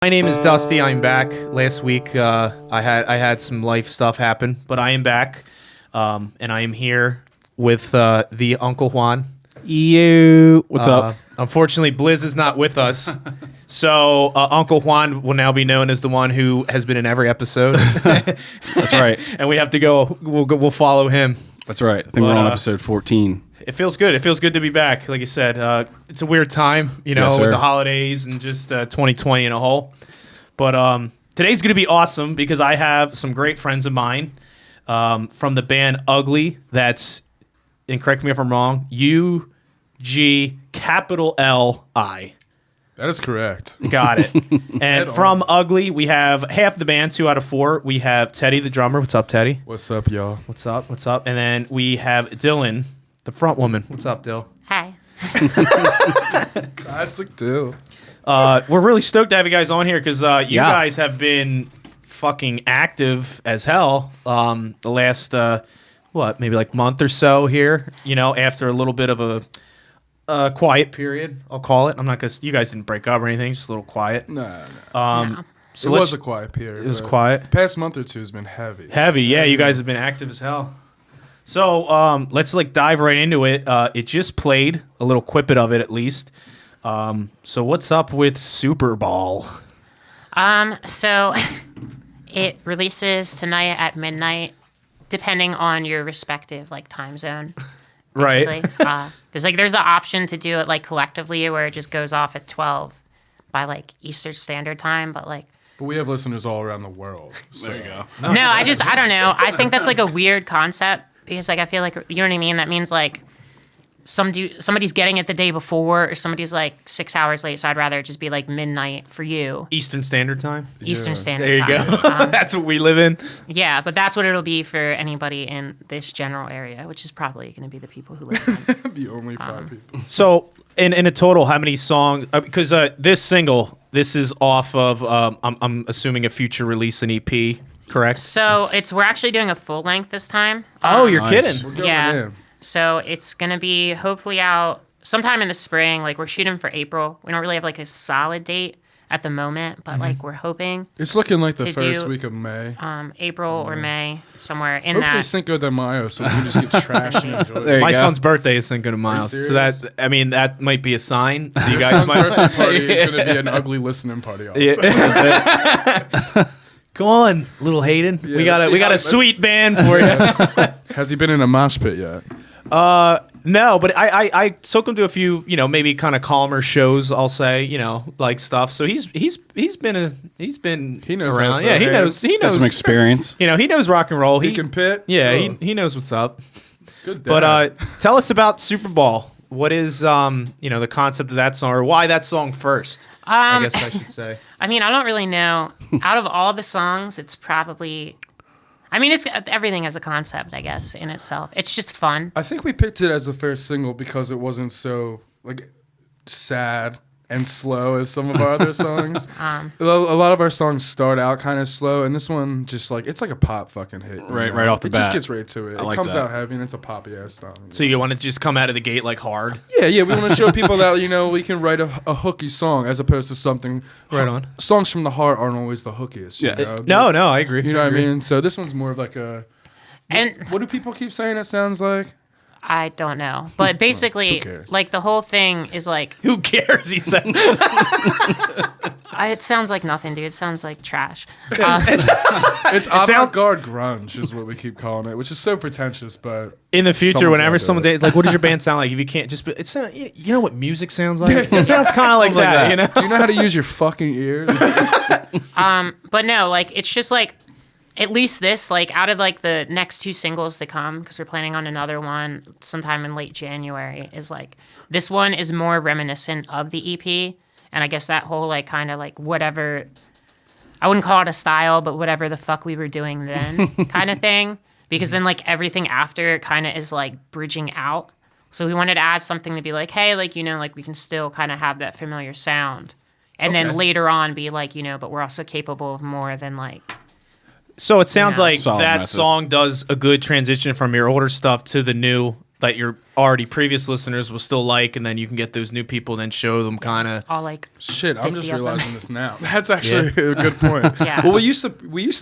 My name is Dusty. I'm back. Last week, I had some life stuff happen, but I am back, and I am here with the Uncle Juan. You. What's up? Unfortunately, Blizz is not with us, so Uncle Juan will now be known as the one who has been in every episode. That's right. And we have to go. We'll follow him. That's right. I think we're on episode 14. It feels good. It feels good to be back. Like I said, it's a weird time, Yes, with sir. the holidays and just 2020 in a whole. But today's going to be awesome because I have some great friends of mine from the band UgLi. That's, and correct me if I'm wrong, UgLi. That is correct. Got it. And from UgLi, we have half the band, 2 out of 4. We have Teddy, the drummer. What's up, Teddy? What's up, y'all? What's up? What's up? And then we have Dylan, the front woman. What's up, Dill? Hi. Classic Dill. We're really stoked to have you guys on here because you Yeah. guys have been fucking active as hell the last, maybe like month or so here, after a little bit of a quiet period, I'll call it. I'm not going to, you guys didn't break up or anything, just a little quiet. Nah. No. So It let's- was a quiet period. It was but quiet. The past month or two has been heavy. Heavy, yeah, you guys have been active as hell. So let's dive right into it. It just played, a little quippet of it at least. So what's up with Superball? So it releases tonight at midnight, depending on your respective time zone. Right. There's the option to do it collectively where it just goes off at 12 by Eastern Standard Time, but But we have listeners all around the world. So. There you go. no, I don't know. I think that's a weird concept because I feel you know what I mean? That means somebody's getting it the day before or somebody's 6 hours late, so I'd rather it just be midnight for you. Eastern Standard Time? Eastern Standard There you Time. go. That's what we live in. Yeah, but that's what it'll be for anybody in this general area, which is probably going to be the people who listen. The only 5 people. So, in a total, how many songs? Because this single, this is off of, I'm assuming a future release, an EP, correct? So we're actually doing a full length this time. Oh, you're Nice. kidding. We're going Yeah. in. So it's going to be hopefully out sometime in the spring. We're shooting for April. We don't really have a solid date at the moment, but we're hoping It's looking like the To first do- week of May. April or May, somewhere in Hopefully that. Cinco de Mayo, so we can just get trashed and enjoy There it. you My go. son's birthday is Cinco de Mayo, so serious? that might be a sign. So you Your guys son's might. birthday party is going to be an ugly listening party. Also. Yeah. Come on, little Hayden. Yeah, we got let's a see we got how- a let's- sweet band for you. Has he been in a mosh pit yet? No, but I took him to a few, maybe kind of calmer shows. I'll say, stuff. So he's been He knows how around. to Yeah, throw he hands. knows Some experience. he knows rock and roll. He can pit? Yeah, Oh. he knows what's up. Good dad. But tell us about Superball. What is the concept of that song, or why that song first? I guess I should say. I don't really know. Out of all the songs, it's probably. It's everything has a concept, I guess, in itself. It's just fun. I think we picked it as the first single because it wasn't so sad and slow as some of our other songs. A lot of our songs start out kind of slow, and this one just it's like a pop fucking hit. you Right- know? right off the It just bat. gets right to it. I It like comes that. out heavy, and it's a poppy ass song. So you want to just come out of the gate hard? Yeah, we want to show people that we can write a hooky song as opposed to something. Right on. Songs from the heart aren't always the hookiest. Yeah. You know? No, I agree. You know what I mean? So this one's more of a. And What do people keep saying it sounds like? I don't know. But basically, cares? the whole thing is Who cares? He said. it sounds like nothing, dude. It sounds like trash. It's sounds- avant-garde grunge is what we keep calling it, which is so pretentious, but In the future, Someone's whenever gotta do someone it. says, what does your band sound like? If you can't just, you know what music sounds like? It sounds kind of like that, do you know how to use your fucking ears? But no, it's just at least this, out of the next 2 singles to come, because we're planning on another one sometime in late January, is this one is more reminiscent of the EP. And I guess that whole kind of whatever, I wouldn't call it a style, but whatever the fuck we were doing then kind of thing. Because then everything after kind of is bridging out. So we wanted to add something to be hey, we can still kind of have that familiar sound. And then later on be but we're also capable of more than So it sounds Yeah. like Solid that method. song does a good transition from your older stuff to the new that your already previous listeners will still like, and then you can get those new people, and then show them kind of. All like Shit, I'm 50 just of them. realizing this now. That's actually a good point. Yeah. Well, we used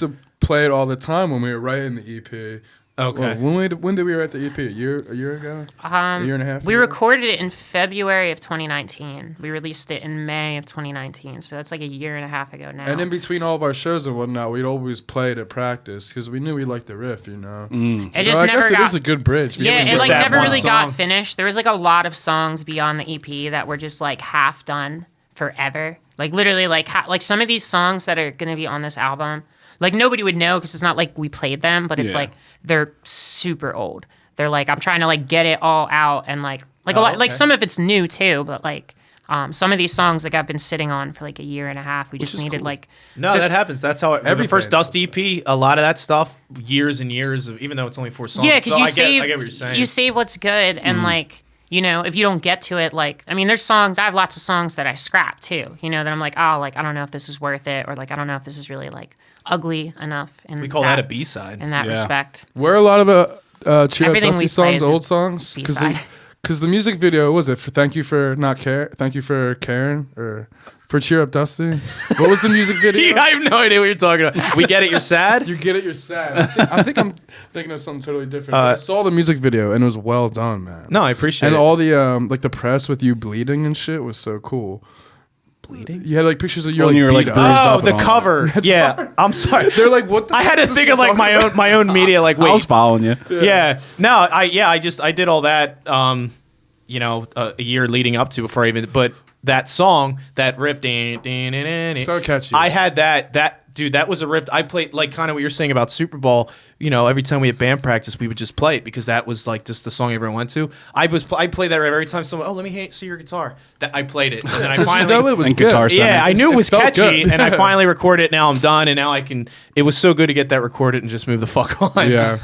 to play it all the time when we were writing the EP. Okay. Well, when did we write the EP? A year ago? A year and a half We ago? recorded it in February of 2019. We released it in May of 2019. So that's like a year and a half ago now. And in between all of our shows and whatnot, we'd always play it at practice because we knew we liked the riff, you know. It So just I never guess it got. is a good bridge. Yeah, it just like that never one really song. got finished. There was like a lot of songs beyond the EP that were just like half done forever. Like literally like some of these songs that are gonna be on this album, like nobody would know because it's not like we played them, but it's Yeah. like they're super old. They're like I'm trying to like get it all out and like a lot like okay. some of it's new too, but like some of these songs like I've been sitting on for like a year and a half. We just is needed cool. like No, that happens. That's how every Every first band Dust EP. A lot of that stuff, years and years of, even though it's only 4 songs. yeah, because So you I save get what you're saying. you save what's good and like. You know, if you don't get to it, like, I mean, there's songs, I have lots of songs that I scrap too, you know, that I'm like, oh, like, I don't know if this is worth it, or like, I don't know if this is really like ugly enough. In we call that a B-side. In that Yeah. respect. Were a lot of Cheer Up Everything Dusty we play songs is a old songs? B-side. Because the music video, what was it? For Thank You for Caring, or for Cheer Up Dusty? What was the music video? I have no idea what you're talking about. We get it. You're sad. You get it, you're sad. I think I'm thinking of something totally different. But I saw the music video and it was well done, man. No, I appreciate And it. all the like the press with you bleeding and shit was so cool. Bleeding. You had like pictures of you When you were, like, beat up. bruised Oh, up the and all cover. Yeah, I'm sorry. They're like, what the I had to fuck is think this of like guy talking about? my own media. Like, I was wait, following you. yeah. No, I did all that. You know, a year leading up to before I even. But that song, that riff, So catchy. I had that dude. That was a riff. I played like kind of what you're saying about Superball. You know, every time we had band practice, we would just play it because that was like just the song everyone went to. I played that riff every time someone. Oh, let me see your guitar. That I played it, and then I finally. You know it was And good. Guitar Center. Yeah, I knew it was felt catchy, good. and I finally recorded it. Now I'm done, and now I can. It was so good to get that recorded and just move the fuck on. Yeah.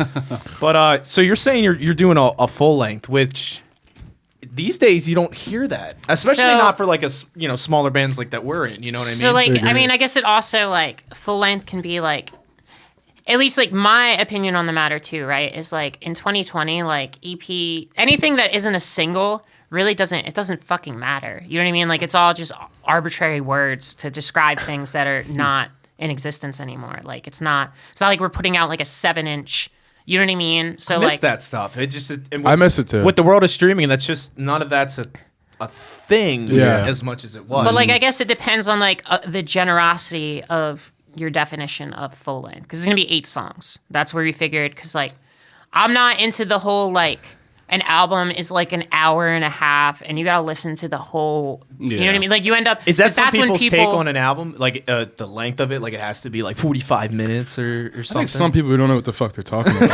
But so you're saying you're doing a full length, which these days you don't hear that, especially So- not for like smaller bands like that we're in. You know what I mean? So, like, I mean, I guess it also, like, full length can be, like, at least, like, my opinion on the matter, too, right, is, like, in 2020, like, EP, anything that isn't a single really doesn't fucking matter. You know what I mean? Like, it's all just arbitrary words to describe things that are not in existence anymore. Like, it's not like we're putting out, like, a 7-inch, you know what I mean? So, I miss like, that stuff. I miss it too. With the world of streaming, that's just none of that's a thing Yeah. as much as it was. but, like, I guess it depends on, like, the generosity of your definition of full length. Because it's going to be 8 songs. That's where we figured, because, like, I'm not into the whole, like, an album is like an hour and a half, and you got to listen to the whole, you know what I Yeah. mean? Like, you end up... is that 'cause some that's when people's take on an album? Like the length of it, like it has to be like 45 minutes or I something. think some people who don't know what the fuck they're talking about.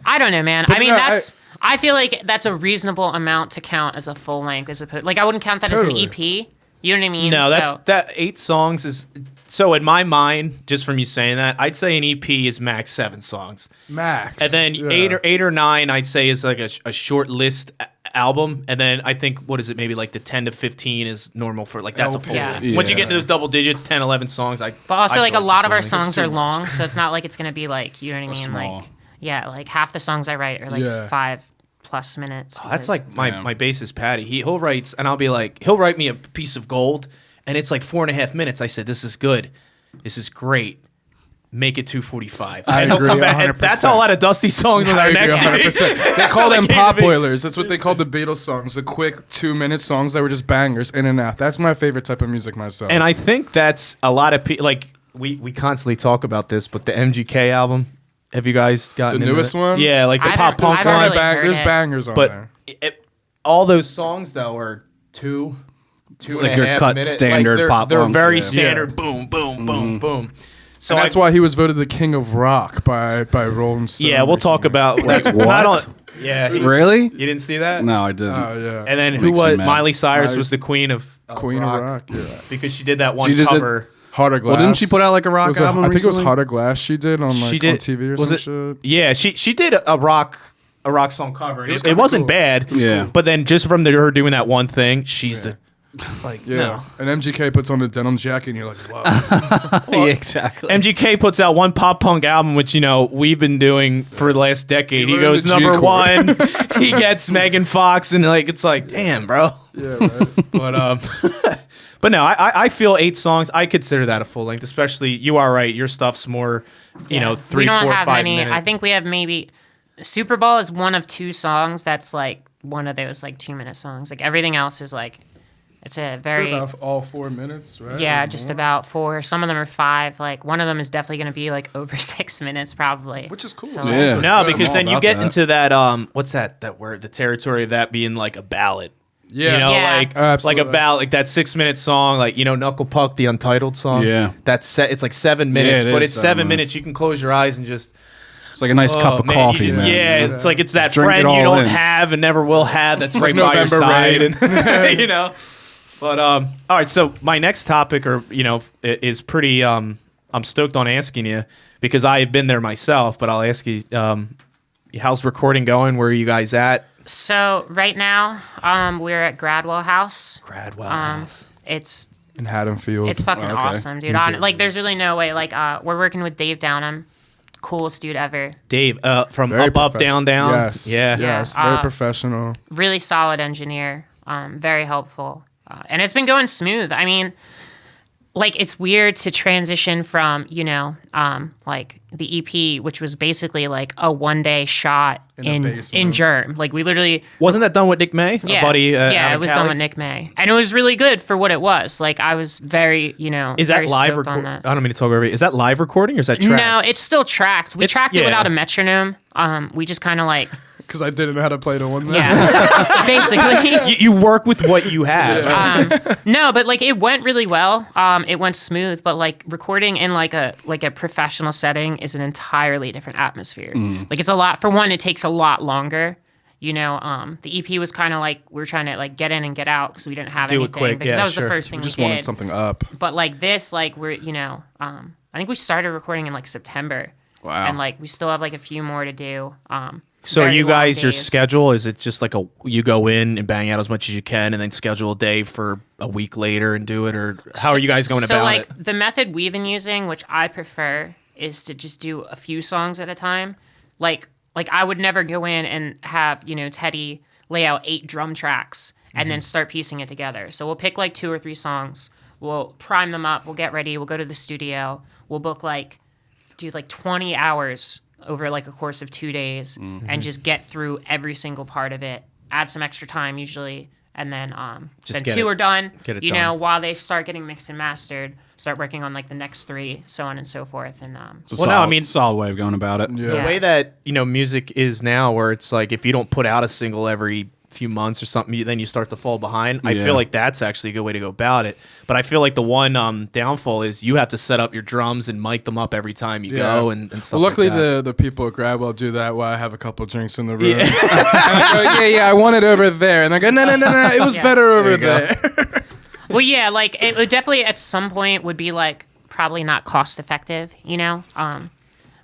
I don't know, man. I mean, no, that's... I feel like that's a reasonable amount to count as a full length, as opposed... Like, I wouldn't count that Totally. as an EP. You know what I mean? No, So- that 8 songs is so in my mind. Just from you saying that, I'd say an EP is max 7 songs, Max. and then Yeah. eight or nine, I'd say is like a short list album, and then I think what is it? Maybe like the 10 to 15 is normal for like that's a full. Yeah. length. Once you get Yeah. into those double digits, 10, 11 songs, But also, I like, a feel it's lot of full our length. It's songs too are much. long, so it's not like it's going to be, like, you know what I mean? small. Like, yeah, like, half the songs I write are, like, Yeah. 5+ minutes. Oh, that's because- like Damn. my bassist Patty. He'll write, and I'll be like, he'll write me a piece of gold, and it's like 4.5 minutes. I said, this is good, this is great. Make it 2:45. I And he'll agree come back. And 100%. that's how a lot of Dusty songs on I their agree next. 100%. They call them pop boilers. That's what they call the Beatles songs. The quick 2-minute songs that were just bangers in and out. That's my favorite type of music myself. And I think that's a lot of people. Like we constantly talk about this, but the MGK album. Have you guys gotten The into newest it? one? Yeah, like the I pop haven't- punk I haven't one. really heard There's it. bangers on But there. all those songs though are two Like and your a half cut minute. standard they're, pop They're punk, very yeah. standard. Yeah. Boom, boom, boom, boom. So And that's why he was voted the king of rock by Rolling Stone. Yeah, we'll talk recently. about that's what? I don't- Yeah, Really? You didn't see that? No, I didn't. Oh, yeah. And then who Makes me was mad. Miley Cyrus Miley- was the queen of Queen of Rock. Yeah. because she did that one She just did- cover. Heart of Glass. Well, didn't she put out, like, a rock Was album I think it was recently? Heart of Glass she did on like She did on TV or was some it? shit. Yeah, she did a rock song cover. was It kinda wasn't cool. bad. Yeah. But then just from her doing that one thing, she's the Like, Yeah. no. And MGK puts on a denim jacket, and you're like, wow. Yeah, exactly. MGK puts out one pop punk album, which we've been doing for the last decade. He learned goes the G number chord. 1. He gets Megan Fox, and it's like, damn, bro. Yeah, right. But no, I feel 8 songs. I consider that a full length. Especially, you are right. Your stuff's more, 3, 4, 5 we don't have any. minutes. I think we have maybe Superball is one of 2 songs that's like one of those like 2-minute songs. Like everything else is like it's a very About all 4 minutes, right? yeah, Or just more? about 4. Some of them are 5. Like one of them is definitely going to be like over 6 minutes probably. Which is cool. So, Yeah. like, No, I'm because all then you about get that. into that what's that word? The territory of that being like a ballad. Yeah. Yeah. Like Absolutely. like a ballad, like that 6-minute song, like Knuckle Puck, the Untitled song. Yeah. That's set. It's like 7 minutes, it but is it's 7 7 minutes. minutes. You can close your eyes and just It's like a nice cup of man, coffee, you just, man. Yeah, it's like it's that drink it friend you all don't in. have and never will have. That's right like by your November side, Rain. and But all right. So my next topic, is pretty. I'm stoked on asking you because I have been there myself. But I'll ask you, how's recording going? Where are you guys at? so right now we're at Gradwell House. Gradwell House. It's In Haddonfield. It's fucking Okay. awesome, dude. New Jersey. Like there's really no way. Like we're working with Dave Downham, coolest dude ever. Dave, from Very Up, Down, professional. Down. Yes. Yeah. Yes. Yeah. Very professional. Really solid engineer, very helpful, and it's been going smooth. I mean, like it's weird to transition from like the EP, which was basically like a 1-day shot the in basement. Germ. Like we literally Wasn't that done with Nick May? yeah A buddy. Out yeah of it was Cali? done with Nick May, and it was really good for what it was. Like I was very Is that very live stoked on recording? that. I don't mean to talk over you. Is that live recording or is that track? No, it's still tracked. We It's- tracked it yeah. without a metronome. We just kind of like Because I didn't know how to play the one. yeah, basically. You work with what you have. No, but like it went really well. It went smooth, but like recording in like a professional setting is an entirely different atmosphere. Like it's a lot. For one, it takes a lot longer. The EP was kind of like we were trying to like get in and get out because we didn't have Do it anything. quick, because yeah, that was sure. the first thing We just we wanted did. something up. But like this, like we're I think we started recording in like September. Wow. And like we still have like a few more to do. So very you long guys, your days. schedule, is it just like you go in and bang out as much as you can and then schedule a day for a week later and do it? Or how are you guys going So about like it? the method we've been using, which I prefer, is to just do a few songs at a time. Like I would never go in and have, Teddy lay out 8 drum tracks and then start piecing it together. So we'll pick like 2 or 3 songs. We'll prime them up. We'll get ready. We'll go to the studio. We'll book do 20 hours over like a course of 2 days and just get through every single part of it. Add some extra time usually. And then, Just then get 2 it- are done. get it you done. know, while they start getting mixed and mastered, start working on like the next 3, so on and so forth. And It's a Well, no, solid, I mean- solid way of going about it. Yeah. The way that music is now, where it's like if you don't put out a single every few months or something, then you start to fall behind. I Yeah. feel like that's actually a good way to go about it. But I feel like the one downfall is you have to set up your drums and mic them up every time you go and stuff. Well, luckily like that. the people at Gradwell do that while I have a couple drinks in the room. And I go, yeah, I want it over there. And I go, no, it was Yeah. better over you go. there. well, yeah, like it would definitely at some point would be like probably not cost effective,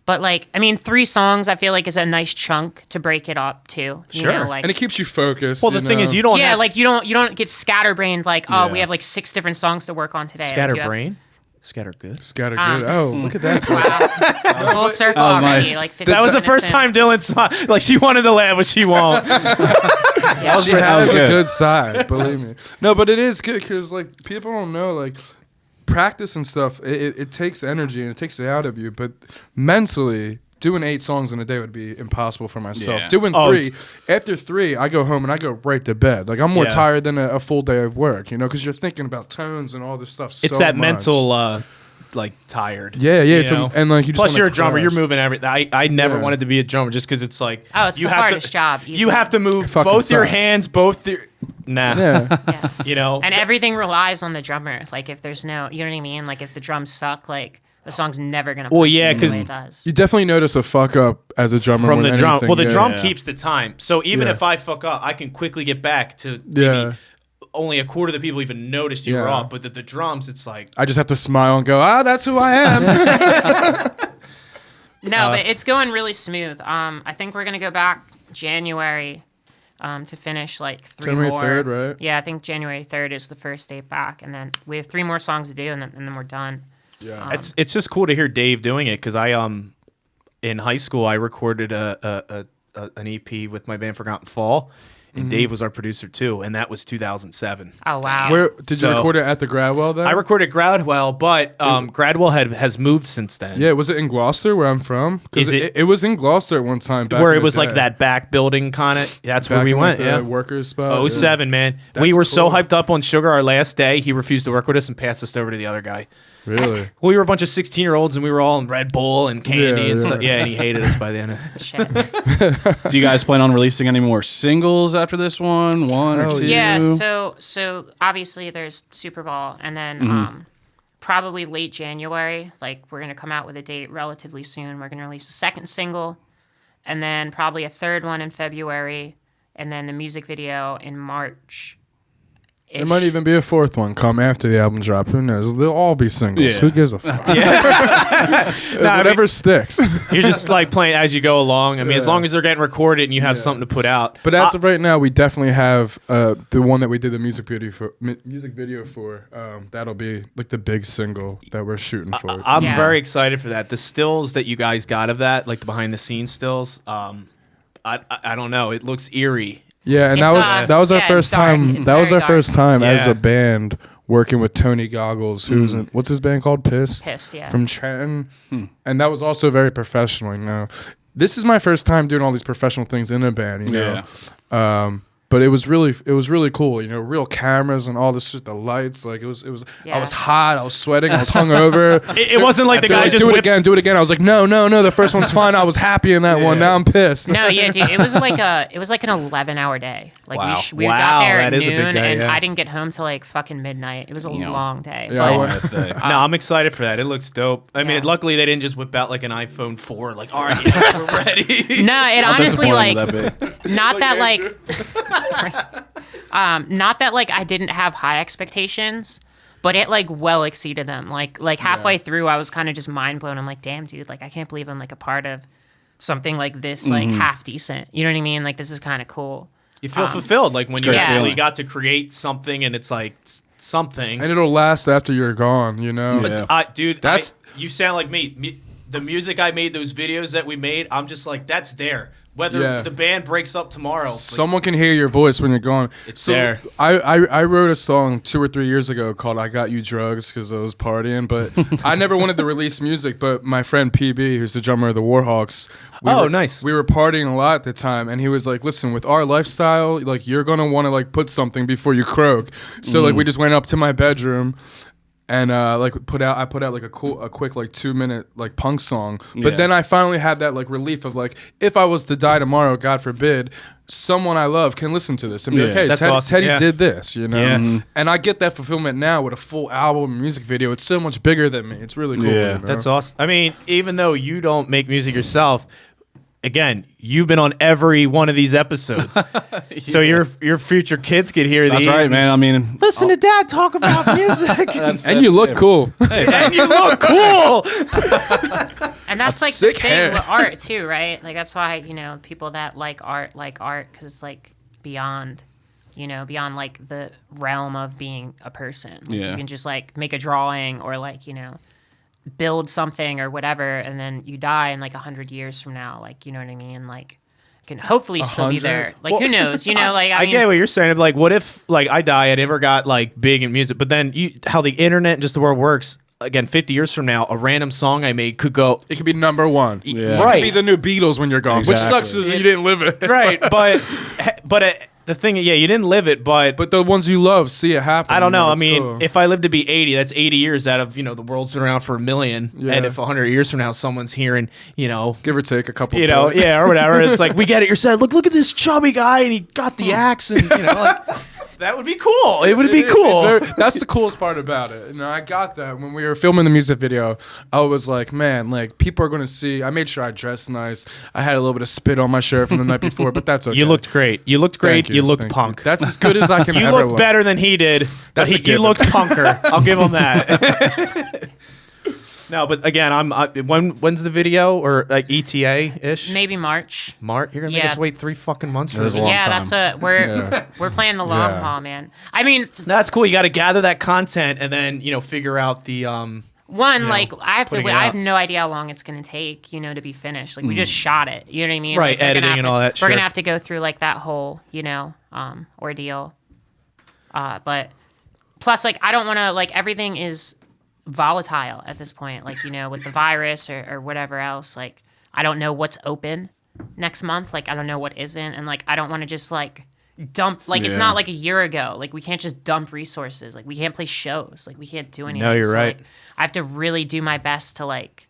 But like, I mean, 3 songs I feel like is a nice chunk to break it up too. Sure. Like, And it keeps you focused. Well, the thing is, you don't yeah, have like you don't get scatterbrained. Like, oh, we Yeah. have like 6 different songs to work on today. Like, you have- scatterbrain. Scattergood. Scatter good. Oh, look at that. Full circle That was already. nice. Like 50 That was the minutes first in. time Dylan smiled. Like she wanted to laugh, but she won't. She That was has a good. good side, believe me. No, but it is good because like people don't know like practice and stuff. It takes energy and it takes it out of you. But mentally, doing 8 songs in a day would be impossible for myself. Yeah. Doing Oh, 3, after 3, I go home and I go right to bed. Like I'm more Yeah. tired than a full day of work, because you're thinking about tones and all this stuff. It's so that much. mental, tired. Yeah, you it's know? and like you just Plus, wanna you're a drummer. crash. You're moving everything. I never Yeah. wanted to be a drummer just because it's like Oh, it's you the have hardest job, You easily. have to move It fucking both your sucks. hands, both your nah. Yeah. Yeah. And everything relies on the drummer. Like if there's no, you know what I mean? Like if the drums suck, like the song's never gonna. Well, punch yeah, the way 'cause it does. You definitely notice a fuck up as a drummer from more the than drum. anything, Well, the yeah. drum Yeah. keeps the time. So even Yeah. if I fuck up, I can quickly get back to Yeah. maybe only a quarter of the people even noticed you were Yeah. off. But the drums, it's like I just have to smile and go, that's who I am. No, but it's going really smooth. I think we're gonna go back January. to finish like 3 January more. 3rd, right? Yeah, I think January 3rd is the first date back, and then we have 3 more songs to do, and then we're done. Yeah. It's just cool to hear Dave doing it because I in high school I recorded an EP with my band Forgotten Fall, and Dave was our producer too, and that was 2007. Oh wow! Where did you So- record it at the Gradwell then? I recorded Gradwell, but Gradwell has moved since then. Yeah, was it in Gloucester where I'm from? Is Because it- it was in Gloucester at one time. Back where in it the was like day. that back building kind of. That's Back where we in, went. like, the Yeah. workers spot. 07, man. We That's were so cool. hyped up on Sugar our last day. He refused to work with us and passed us over to the other guy. Really? We were a bunch of 16-year-olds and we were all in Red Bull and candy Yeah, and yeah. stuff. Yeah, and he hated us by the end of it. Shit. Do you guys plan on releasing any more singles after this one? One or two? Yeah, so obviously there's Superball, and then probably late January, like we're gonna come out with a date relatively soon. We're gonna release a second single, and then probably a third one in February, and then the music video in March. There might even be a fourth one come after the album drop. Who knows? They'll all be singles. Yeah. Who gives a fuck? Whatever sticks. You're just like playing as you go along. I mean, as long as they're getting recorded and you have something to put out. But as of right now, we definitely have the one that we did the music video for. That'll be like the big single that we're shooting for. I'm Yeah. very excited for that. The stills that you guys got of that, like the behind the scenes stills, I don't know. It looks eerie. Yeah, and It's, that was our yeah, first it's dark. time. It's That was very our first dark. time as Yeah. a band working with Tony Goggles, who's in, what's his band called? Pissed. Pissed, yeah. From Trenton, and that was also very professional. You know, this is my first time doing all these professional things in a band. You know, but it was really cool. You know, real cameras and all this shit, the lights. Like it was. Yeah. I was hot. I was sweating. I was hungover. It wasn't like the They're guy like, just do it whipped. again, do it again. I was like, no. The first one's fine. I was happy in that one. Now I'm pissed. No, yeah, dude. It was like an 11-hour day. Like Wow. we Wow, got there at that is a big noon, day, and yeah. I didn't get home till like fucking midnight. It was a long day. Yeah, But- I went- Last day. No, I'm excited for that. It looks dope. I mean, Yeah. luckily they didn't just whip out like an iPhone 4. Like, all right, yeah, we're ready. no, it How honestly disappointing like would that be? not that not that like I didn't have high expectations, but it like well exceeded them. Like halfway through, I was kind of just mind blown. I'm like, damn, dude, like I can't believe I'm like a part of something like this, like half decent. You know what I mean? Like this is kind of cool. You feel fulfilled, like when you great actually feeling. got to create something and it's like something. And it'll last after you're gone. You know. Yeah. Dude, That's- you sound like me. The music I made, those videos that we made, I'm just like, that's there. Whether Yeah. the band breaks up tomorrow, like, Someone can hear your voice when you're gone. It's there. I wrote a song 2 or 3 years ago called "I Got You Drugs" because I was partying, but I never wanted to release music. But my friend PB, who's the drummer of the Warhawks, nice. We were partying a lot at the time, and he was like, "Listen, with our lifestyle, like you're gonna want to like put something before you croak." So like we just went up to my bedroom. And I put out like a quick like 2-minute like punk song, but Yeah. then I finally had that like relief of like if I was to die tomorrow, God forbid, someone I love can listen to this and be like, Yeah. hey, That's Teddy, awesome. Teddy Yeah. did this, you know. Yeah. And I get that fulfillment now with a full album, music video. It's so much bigger than me. It's really cool. Yeah. you know? That's awesome. I mean, even though you don't make music yourself, again, you've been on every one of these episodes, so your future kids could hear That's these. right, man. I mean, Listen to Dad talk about music, and you look cool. and you look cool. And that's like the sick thing hair. with art too, right? Like that's why, you know, people that like art because it's like beyond, you know, beyond like the realm of being a person. Like, Yeah. you can just like make a drawing or like, you know, build something or whatever, and then you die in like 100 years from now, like, you know what I mean? Like can hopefully still be 100? there. Like who knows? You know, like I I mean, get what you're saying. Like, what if like I die, I never got like big in music, but then how the internet and just the world works. Again, 50 years from now, a random song I made could go It could be number one. Yeah. right. It could be the new Beatles when you're gone, which Exactly. sucks is you didn't live it. right, but the thing, yeah, you didn't live it, but But the ones you love, see it happen. I don't you know. I it's mean, cool. if I live to be 80, that's 80 years out of, the world's been around for 1 million. Yeah. And if 100 years from now, someone's hearing, give or take a couple. yeah, or whatever, it's like, we get it. You're saying, look at this chubby guy, and he got the axe, and, like, that would be cool. It would be cool. That's the coolest part about it. You know, I got that when we were filming the music video. I was like, man, like people are going to see. I made sure I dressed nice. I had a little bit of spit on my shirt from the night before, but that's okay. You looked great. You looked great. Thank You looked thank punk. That's as good as I can You ever looked look. better than he did. That's a You given. looked punker. I'll give him that. No, but again, when's the video or like ETA ish? Maybe March. March. You're gonna make Yeah. us wait 3 fucking months for It is this. a long Yeah, time. that's we're playing the long haul, man. I mean, That's cool. You got to gather that content and then figure out the like I have to. putting it I have out. no idea how long it's gonna take, to be finished. Like we just shot it. You know what I mean? Right, Like, we're gonna editing have and to- all that We're shit. gonna have to go through like that whole, ordeal. But plus, like, I don't want to. Like, everything is volatile at this point. Like, with the virus or whatever else. Like, I don't know what's open next month. Like, I don't know what isn't, and like, I don't want to just like dump. Like, it's Yeah. not like a year ago. Like, we can't just dump resources. Like, we can't play shows. Like, we can't do anything. No, you're right. Like, I have to really do my best to like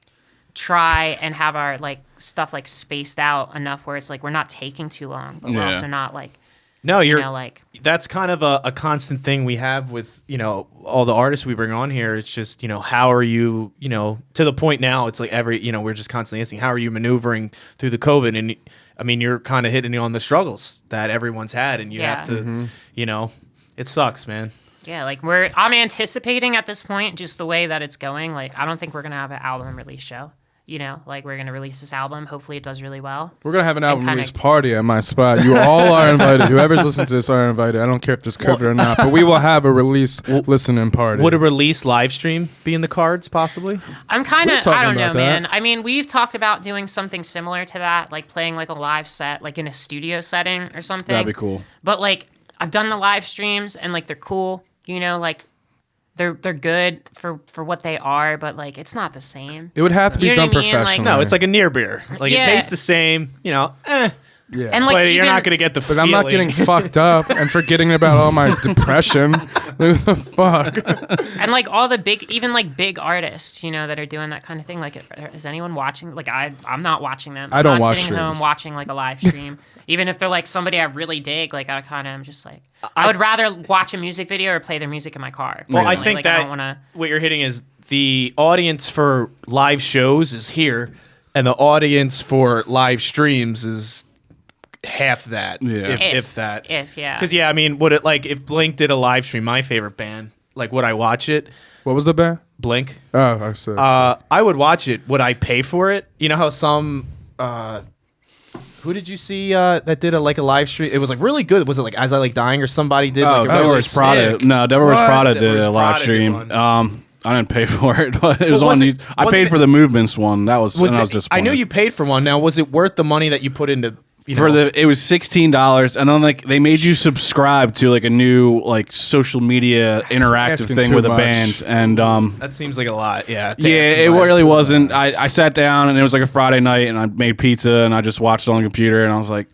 try and have our like stuff like spaced out enough where it's like we're not taking too long, but we're Yeah. also not like No, you're like that's kind of a constant thing we have with all the artists we bring on here. It's just how are you to the point now it's like we're just constantly asking how are you maneuvering through the COVID, and I mean you're kind of hitting on the struggles that everyone's had, and you have to it sucks, man. yeah, like I'm anticipating at this point just the way that it's going. Like I don't think we're gonna have an album release show. Like we're gonna release this album. Hopefully it does really well. We're gonna have an album kinda- release party at my spot. You all are invited. Whoever's listening to this are invited. I don't care if there's COVID or not, but we will have a release listening party. Would a release live stream be in the cards possibly? I'm kind We're of, talking I don't know, about that. man. I mean, we've talked about doing something similar to that, like playing like a live set, like in a studio setting or something. That'd be cool. But like, I've done the live streams and like they're cool, like they're good for what they are, but like it's not the same. It would have to be You know done what I mean? Like- professionally. No, it's like a near beer. Like Yeah. it tastes the same. yeah. And like But you're even- not gonna get the But feeling. I'm not getting fucked up and forgetting about all my depression. Who the fuck? And like all the even like big artists, that are doing that kind of thing. Like, is anyone watching? Like, I'm not watching them. I don't I'm not watch sitting home streams. watching like a live stream. Even if they're like somebody I really dig, like I kind of am just like I would rather watch a music video or play their music in my car. Well, I personally. think like, that I don't want to. what you're hitting is the audience for live shows is here, and the audience for live streams is half that, Yeah. if that. Yeah. Because I mean, would it like if Blink did a live stream? My favorite band, like, would I watch it? What was the band? Blink. Oh, I see. I would watch it. Would I pay for it? You know how some. Who did you see that did a live stream? It was like really good. Was it like As I Like Dying or somebody did? Oh, like, Devil really Wears Prada. sick? No, Devil Wears What? Prada Devil did Wears a live Prada did stream. one. I didn't pay for it, but it was Well, on. was it- I was paid it- for the Movements one. That was, and I was I disappointed. knew you paid for one. Now, was it worth the money that you put into? It was $16, and then like they made you subscribe to like a new like social media interactive Asking thing too with a much. band, and That seems like a lot. Yeah. yeah, it really wasn't. I sat down and it was like a Friday night, and I made pizza and I just watched it on the computer, and I was like,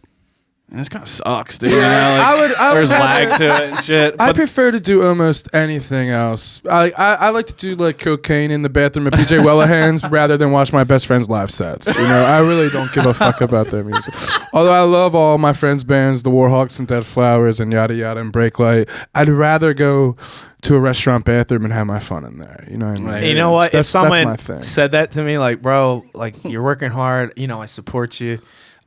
this kind of sucks, dude. I would there's rather- lag to it and shit. I But prefer to do almost anything else. I like to do like cocaine in the bathroom at PJ Wellahan's rather than watch my best friend's live sets. I really don't give a fuck about their music. Although I love all my friends' bands, the Warhawks and Dead Flowers and yada yada and Breaklight, I'd rather go to a restaurant bathroom and have my fun in there. You know what I mean? Right. You know what? If That's my someone thing. said that to me, like, bro, like you're working hard. I support you.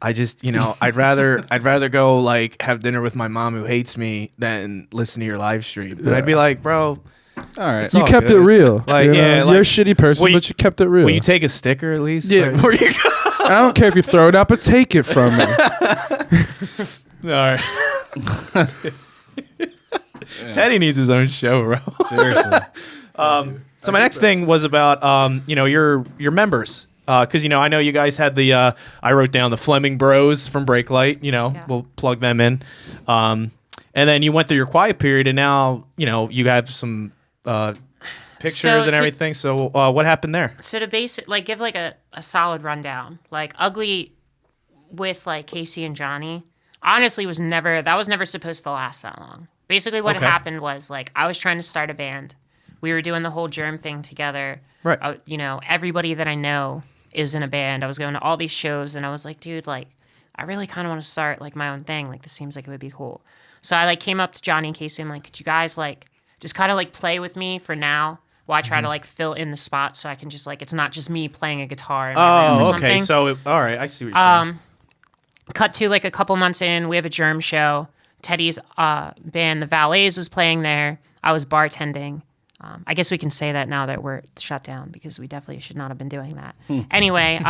I just, I'd rather go like have dinner with my mom who hates me than listen to your live stream. And I'd be like, bro, all right, It's You all kept good. it real. Like, you know? yeah, You're like- a shitty person, Will you- but you kept it real. will you take a sticker at least? Yeah. Like, where you go? I don't care if you throw it out, but take it from me. All right. Teddy needs his own show, bro. seriously. So my next thing was about your members. Because I know you guys had the I wrote down the Fleming Bros from Breaklight. We'll plug them in. And then you went through your quiet period, and now you have some pictures So and to- everything. So what happened there? So to give like a solid rundown, like UgLi with like Casey and Johnny, honestly was never supposed to last that long. Basically what Okay. happened was like I was trying to start a band. We were doing the whole germ thing together. Right. Everybody that I know is in a band. I was going to all these shows and I was like, dude, like I really kind of want to start like my own thing. Like this seems like it would be cool. So I like came up to Johnny and Casey. I'm like, could you guys like just kind of like play with me for now while I try to like fill in the spots so I can just like it's not just me playing a guitar in my room or Oh, something. okay. So all right, I see what you're saying. Cut to like a couple months in, we have a germ show. Teddy's band, The Valets, was playing there. I was bartending. I guess we can say that now that we're shut down because we definitely should not have been doing that. Anyway,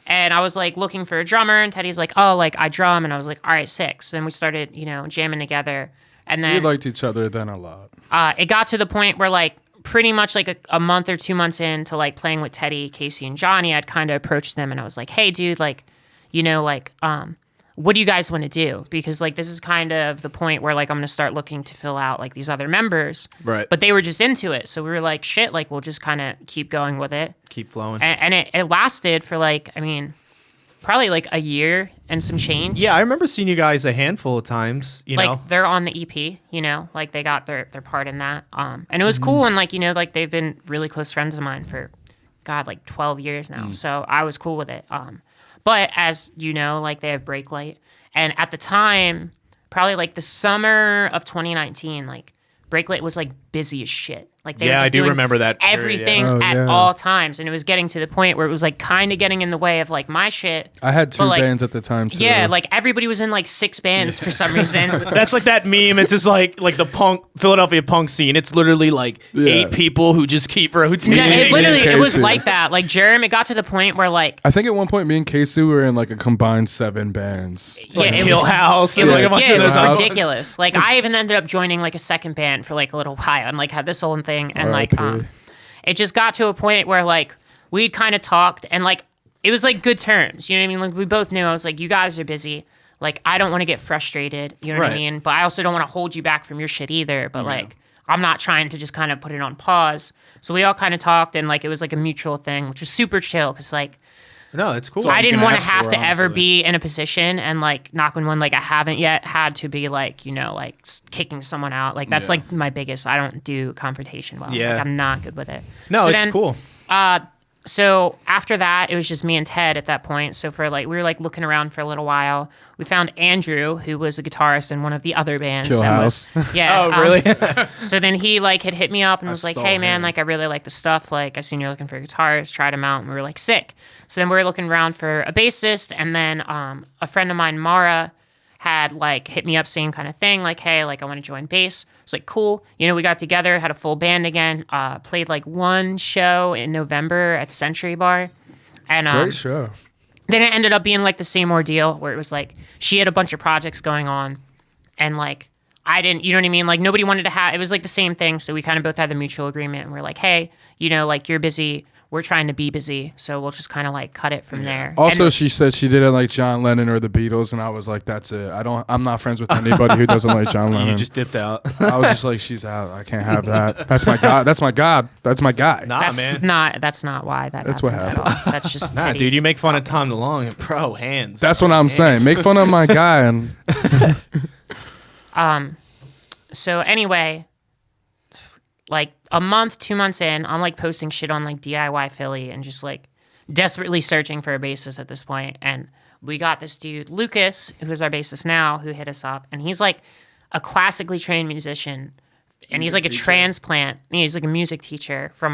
and I was like looking for a drummer, and Teddy's like, "Oh, like I drum," and I was like, "All right, sick." So then we started, jamming together, and We then liked each other then a lot. it got to the point where like pretty much like a month or 2 months into like playing with Teddy, Casey, and Johnny, I'd kind of approached them and I was like, "Hey, dude, like, what do you guys want to do? Because like this is kind of the point where like I'm gonna start looking to fill out like these other members." Right. But they were just into it, so we were like, "Shit, like we'll just kind of keep going with it." Keep flowing. And it lasted for like, I mean, probably like a year and some change. Yeah, I remember seeing you guys a handful of times. You know, Like they're on the EP, like they got their part in that. And it was cool, and like like they've been really close friends of mine for, God, like 12 years now. So I was cool with it. But as you know, like they have Break Light, and at the time, probably like the summer of 2019, like Break Light was like busy as shit. Like they were Yeah, just I do doing remember that period, everything yeah. Oh, at yeah. all times, and it was getting to the point where it was like kind of getting in the way of like my shit. I had 2 But, like, bands at the time too. Yeah, like everybody was in like 6 bands for some reason. that's like that meme. It's just like the Philadelphia punk scene. It's literally like 8 people who just keep rotating. No, it literally Me and it was Casey. like that. Like Jeremy, it got to the point where like I think at one point me and Casey were in like a combined 7 bands. yeah, it Kill was, House. it and was, like a bunch yeah, of it was those, like, ridiculous. Like I even ended up joining like a second band for like a little while and like had this whole thing and like R.I.P. it just got to a point where like we'd kind of talked and like it was like good terms. You know what I mean? Like we both knew I was like, you guys are busy. Like I don't want to get frustrated. You know what I Right. mean? But I also don't want to hold you back from your shit either. But like I'm not trying to just kind of put it on pause. So we all kind of talked and like it was like a mutual thing, which was super chill because like No, it's cool. I you didn't can want to ask have for, to ever honestly. be in a position and like knock on one like I haven't yet had to be like like kicking someone out. Like that's Yeah. like my biggest. I don't do confrontation well. Yeah. Like, I'm not good with it. No, So it's then, cool. So after that, it was just me and Ted at that point. So for like we were like looking around for a little while. We found Andrew, who was a guitarist in one of the other bands. Kill that House. Was, yeah. Oh, really? So then he like had hit me up and was like, stole "Hey man, him. like I really like the stuff. Like I seen you're looking for guitars. Tried them out." And we were like, "Sick." So then we were looking around for a bassist, and then a friend of mine, Mara, had like hit me up, same kind of thing, like, "Hey, like I want to join bass." It's like cool. We got together, had a full band again. Played like one show in November at Century Bar, and Great show. then it ended up being like the same ordeal where it was like she had a bunch of projects going on and like I didn't, you know what I mean? Like nobody wanted to have, it was like the same thing. So we kind of both had the mutual agreement and we're like, "Hey, like you're busy. We're trying to be busy. So we'll just kind of like cut it from there." Also, And- she said she didn't like John Lennon or the Beatles, and I was like, "That's it. I'm not friends with anybody who doesn't like John Lennon." You just dipped out. I was just like, "She's out. I can't have that. That's my god. That's my god. That's my guy." Nah, man. that's not why that That's what happened at all. That's just Nah, Teddy's- dude, you make fun of Tom DeLonge. Bro, hands. That's what I'm saying. Make fun of my guy, and So anyway, like a month, 2 months in, I'm like posting shit on like DIY Philly and just like desperately searching for a bassist at this point. And we got this dude, Lucas, who's our bassist now, who hit us up. And he's like a classically trained musician. And he's like a transplant. He's like a music teacher from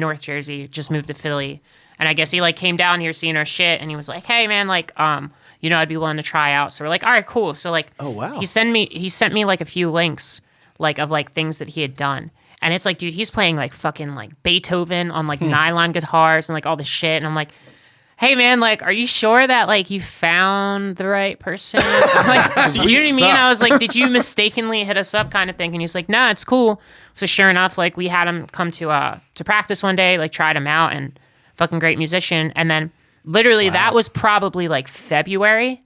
North Jersey, just moved to Philly. And I guess he like came down here seeing our shit and he was like, "Hey man, like I'd be willing to try out." So we're like, "All right, cool." So like Oh, wow. he sent me like a few links like of like things that he had done. And it's like, dude, he's playing like fucking like Beethoven on like nylon guitars and like all this shit. And I'm like, "Hey man, like, are you sure that like you found the right person?" I'm like, you know what I mean? I was like, "Did you mistakenly hit us up?" kind of thing. And he's like, "Nah, it's cool." So sure enough, like we had him come to practice one day, like tried him out, and fucking great musician. And then literally that was probably like February.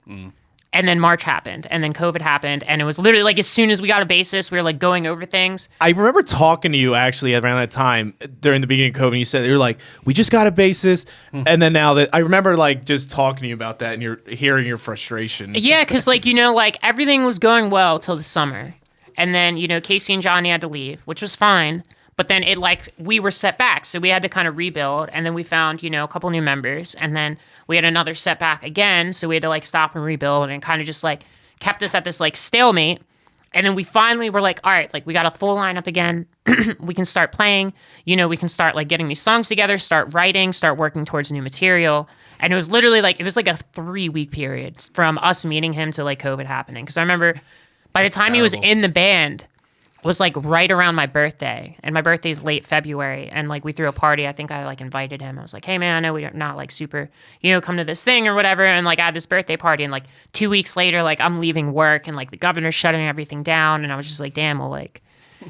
And then March happened, and then COVID happened, and it was literally like as soon as we got a bassist, we were like going over things. I remember talking to you actually around that time during the beginning of COVID. And you said you were like, "We just got a bassist," and then now that I remember like just talking to you about that, and you're hearing your frustration. Yeah, because like like everything was going well till the summer, and then Casey and Johnny had to leave, which was fine. But then it like we were set back, so we had to kind of rebuild, and then we found a couple new members, and then we had another setback again, so we had to like stop and rebuild, and kind of just like kept us at this like stalemate. And then we finally were like, "All right, like we got a full lineup again. We can start playing. We can start like getting these songs together, start writing, start working towards new material." And it was literally like it was like a 3-week period from us meeting him to like COVID happening. Because I remember by the time he was in the band, was like right around my birthday, and my birthday's late February, and like we threw a party. I think I like invited him. I was like, hey man, I know we're not like super, come to this thing or whatever, and like I had this birthday party, and like 2 weeks later, like I'm leaving work, and like the governor's shutting everything down, and I was just like, damn, well like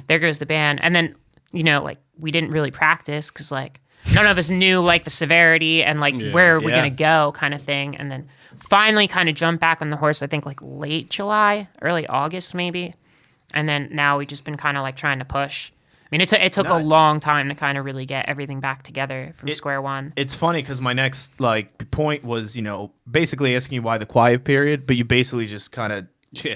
there goes the band. And then like we didn't really practice because like none of us knew like the severity and like where are we gonna go kind of thing. And then finally kind of jumped back on the horse, I think like late July, early August maybe. And then now we've just been kind of like trying to push. I mean, it took a long time to kind of really get everything back together from square one. It's funny because my next like point was, basically asking you why the quiet period, but you basically just kind of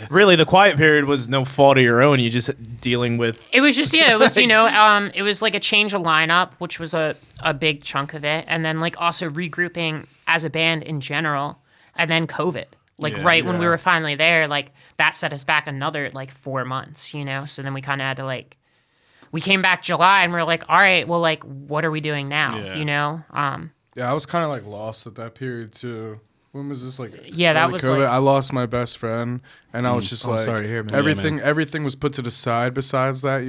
really the quiet period was no fault of your own. You just dealing with. It was just it was it was like a change of lineup, which was a big chunk of it, and then like also regrouping as a band in general, and then COVID. Like when we were finally there, like that set us back another like 4 months, So then we kind of had to like, we came back July and we are like, all right, well, like, what are we doing now? Yeah, I was kind of like lost at that period too. When was this like? Yeah, that was COVID? like, I lost my best friend, and I was just like, sorry to hear, man. everything was put to the side. Besides that,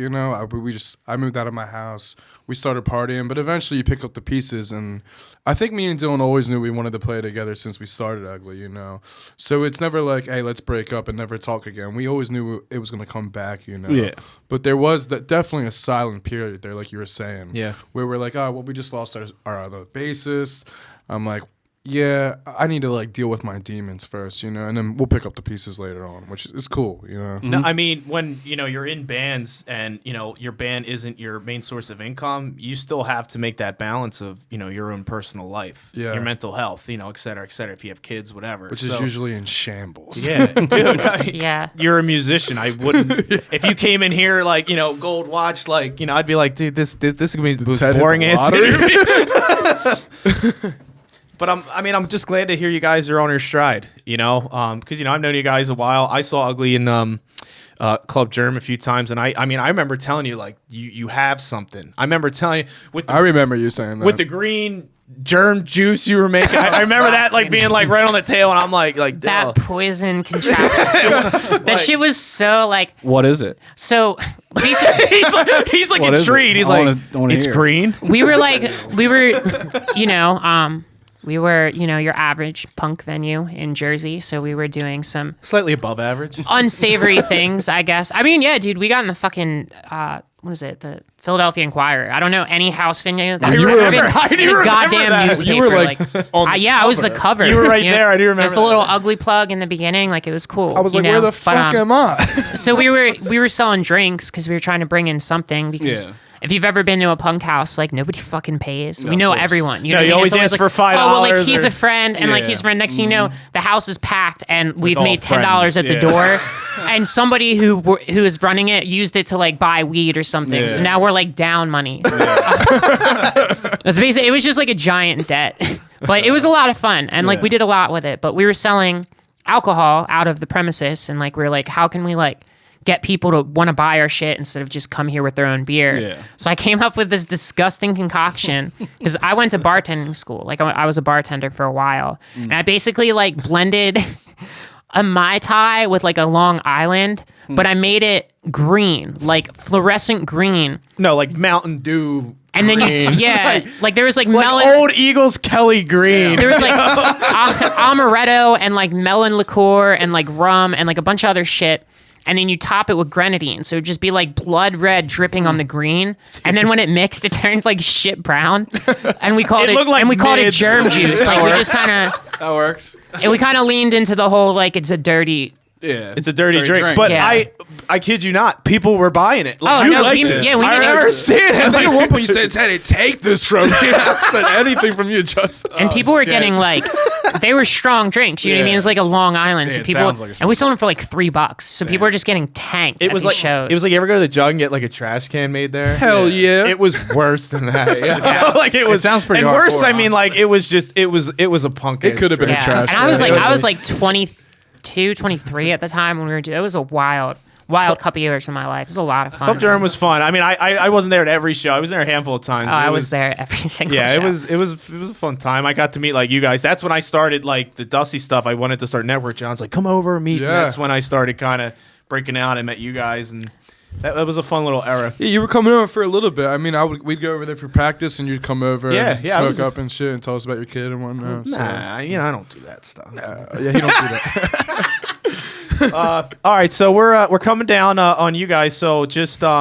I moved out of my house. We started partying, but eventually you pick up the pieces, and I think me and Dylan always knew we wanted to play together since we started UgLi, So it's never like, hey, let's break up and never talk again. We always knew it was gonna come back, Yeah. But there was definitely a silent period there, like you were saying, Yeah. where we're like, oh, well, we just lost our other bassist. I'm like, yeah, I need to like deal with my demons first, and then we'll pick up the pieces later on, which is cool, No, I mean, when you're in bands and your band isn't your main source of income, you still have to make that balance of your own personal life, your mental health, et cetera, et cetera. If you have kids, whatever, which is usually in shambles. Yeah, dude. Yeah. You're a musician. I wouldn't. If you came in here like gold watch, like I'd be like, dude, this is gonna be the most boring ass interview. But I'm just glad to hear you guys are on your stride, because I've known you guys a while. I saw UgLi in Club Germ a few times, and I remember telling you like you have something. I remember telling you I remember you saying that with the green germ juice you were making. I remember that like being like right on the tail, and I'm like that poison contraption. That shit was so like. What is it? So basically, he's like What is intrigued. it? He's I like, wanna it's hear. green. we were your average punk venue in Jersey, so we were doing some Slightly above average. unsavory things, I guess. I mean, yeah, dude, we got in the fucking what is it? The Philadelphia Inquirer. I don't know any house venue. That's do remember the goddamn that. newspaper. You were like on the I was the cover. You were right there. I do remember There's the that. little UgLi plug in the beginning. Like it was cool. I was like, where the fuck am I? So we were selling drinks because we were trying to bring in something because. Yeah. If you've ever been to a punk house, like nobody fucking pays. We know everyone. You know, No, you what I mean? always It's ask like, for $5 Oh, well, like he's or- a friend, and like Yeah. he's a friend. Next thing you know, the house is packed, and we've all made $10 at the friends, door. And somebody who is running it used it to like buy weed or something. Yeah. So now we're like down money. That's basically. It was just like a giant debt, but it was a lot of fun, and like we did a lot with it. But we were selling alcohol out of the premises, and like we were like, how can we like get people to want to buy our shit instead of just come here with their own beer. Yeah. So I came up with this disgusting concoction because I went to bartending school. Like I was a bartender for a while. And I basically like blended a Mai Tai with like a Long Island, but I made it green, like fluorescent green. No, like Mountain Dew. And then like there was like melon. Like old Eagles Kelly Green. There was like amaretto and like melon liqueur and like rum and like a bunch of other shit. And then you top it with grenadine. So it'd just be like blood red dripping on the green. And then when it mixed, it turned like shit brown. And we called It looked like and we called it mids. germ juice. Like we just kind of That works. and we kind of leaned into the whole like it's a dirty. Yeah. It's a dirty drink. But Yeah. I kid you not, people were buying it. Like, Oh, you no, liked we- it. yeah, we I did it. remember seeing it. I think Like, at one point you said, Teddy, take this from me. I said anything from you, Justin. And people were getting like they were strong drinks. You know what I mean? It was like a Long Island. So it people sounds like a and we sold them for like $3. So people were just getting tanked. it was at like these shows. it was like you ever go to the jug and get like a trash can made there? Hell yeah. It was worse than that. Yeah. Like it was. sounds pretty And worse, hardcore, I mean, like it was just it was a punk. It could have been a trash And I was can. like, I was like 22, 23 at the time when we were doing. It was a wild couple years in my life. It was a lot of fun. Club Durham was fun. I mean, I wasn't there at every show. I was there a handful of times. Oh, I was there every single Yeah, show. it was a fun time. I got to meet like you guys. That's when I started like the Dusty stuff. I wanted to start network. John's like, come over and meet. And Yeah. that's when I started kind of breaking out. I met you guys, and That was a fun little era. Yeah, you were coming over for a little bit. I mean, we'd go over there for practice, and you'd come over and smoke up and shit and tell us about your kid and whatnot. Nah, I don't do that stuff. Yeah, he don't do that. All right, so we're coming down on you guys. So just give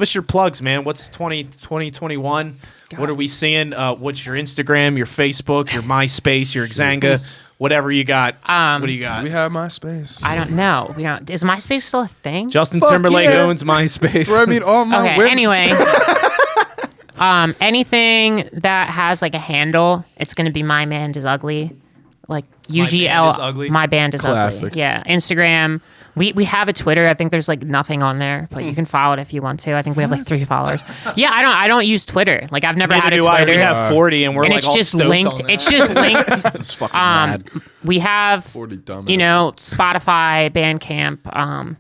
us your plugs, man. What's 2021? What are we seeing? What's your Instagram, your Facebook, your MySpace, your Xanga, whatever you got? What do you got? We have MySpace. I don't know. We don't. Is MySpace still a thing? Justin Fuck Timberlake yeah. owns MySpace. Bro, I mean, all my Okay. women. Anyway, anything that has like a handle, it's gonna be My Band is Ugly, like UGL. Band is Ugly? My Band is Classic. Ugly. Yeah. Instagram. We have a Twitter. I think there's like nothing on there, but you can follow it if you want to. I think we have like 3 followers. Yeah, I don't use Twitter. Like I've never had a Neither do I. Twitter. We have 40, and we're and like it's all just stoked linked. on that. It's just linked. This is fucking mad. We have 40 dumbasses. Spotify, Bandcamp,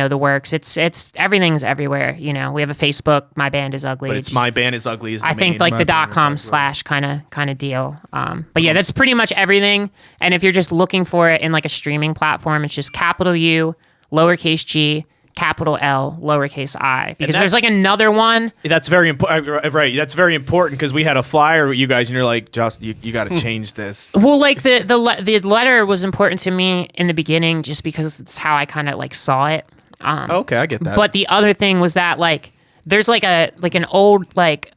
the works. It's everything's everywhere. We have a Facebook. My Band is Ugly. But it's My Band is Ugly. Is the I think main- like the Band is .com Ugly. / kind of deal. But yeah, that's pretty much everything. And if you're just looking for it in like a streaming platform, it's just capital U, lowercase G, capital L, lowercase I. Because there's like another one. That's very important. Right. That's very important because we had a flyer with you guys, and you're like, just you got to change this. Well, like the letter was important to me in the beginning, just because it's how I kind of like saw it. Okay, I get that. But the other thing was that like there's like an old like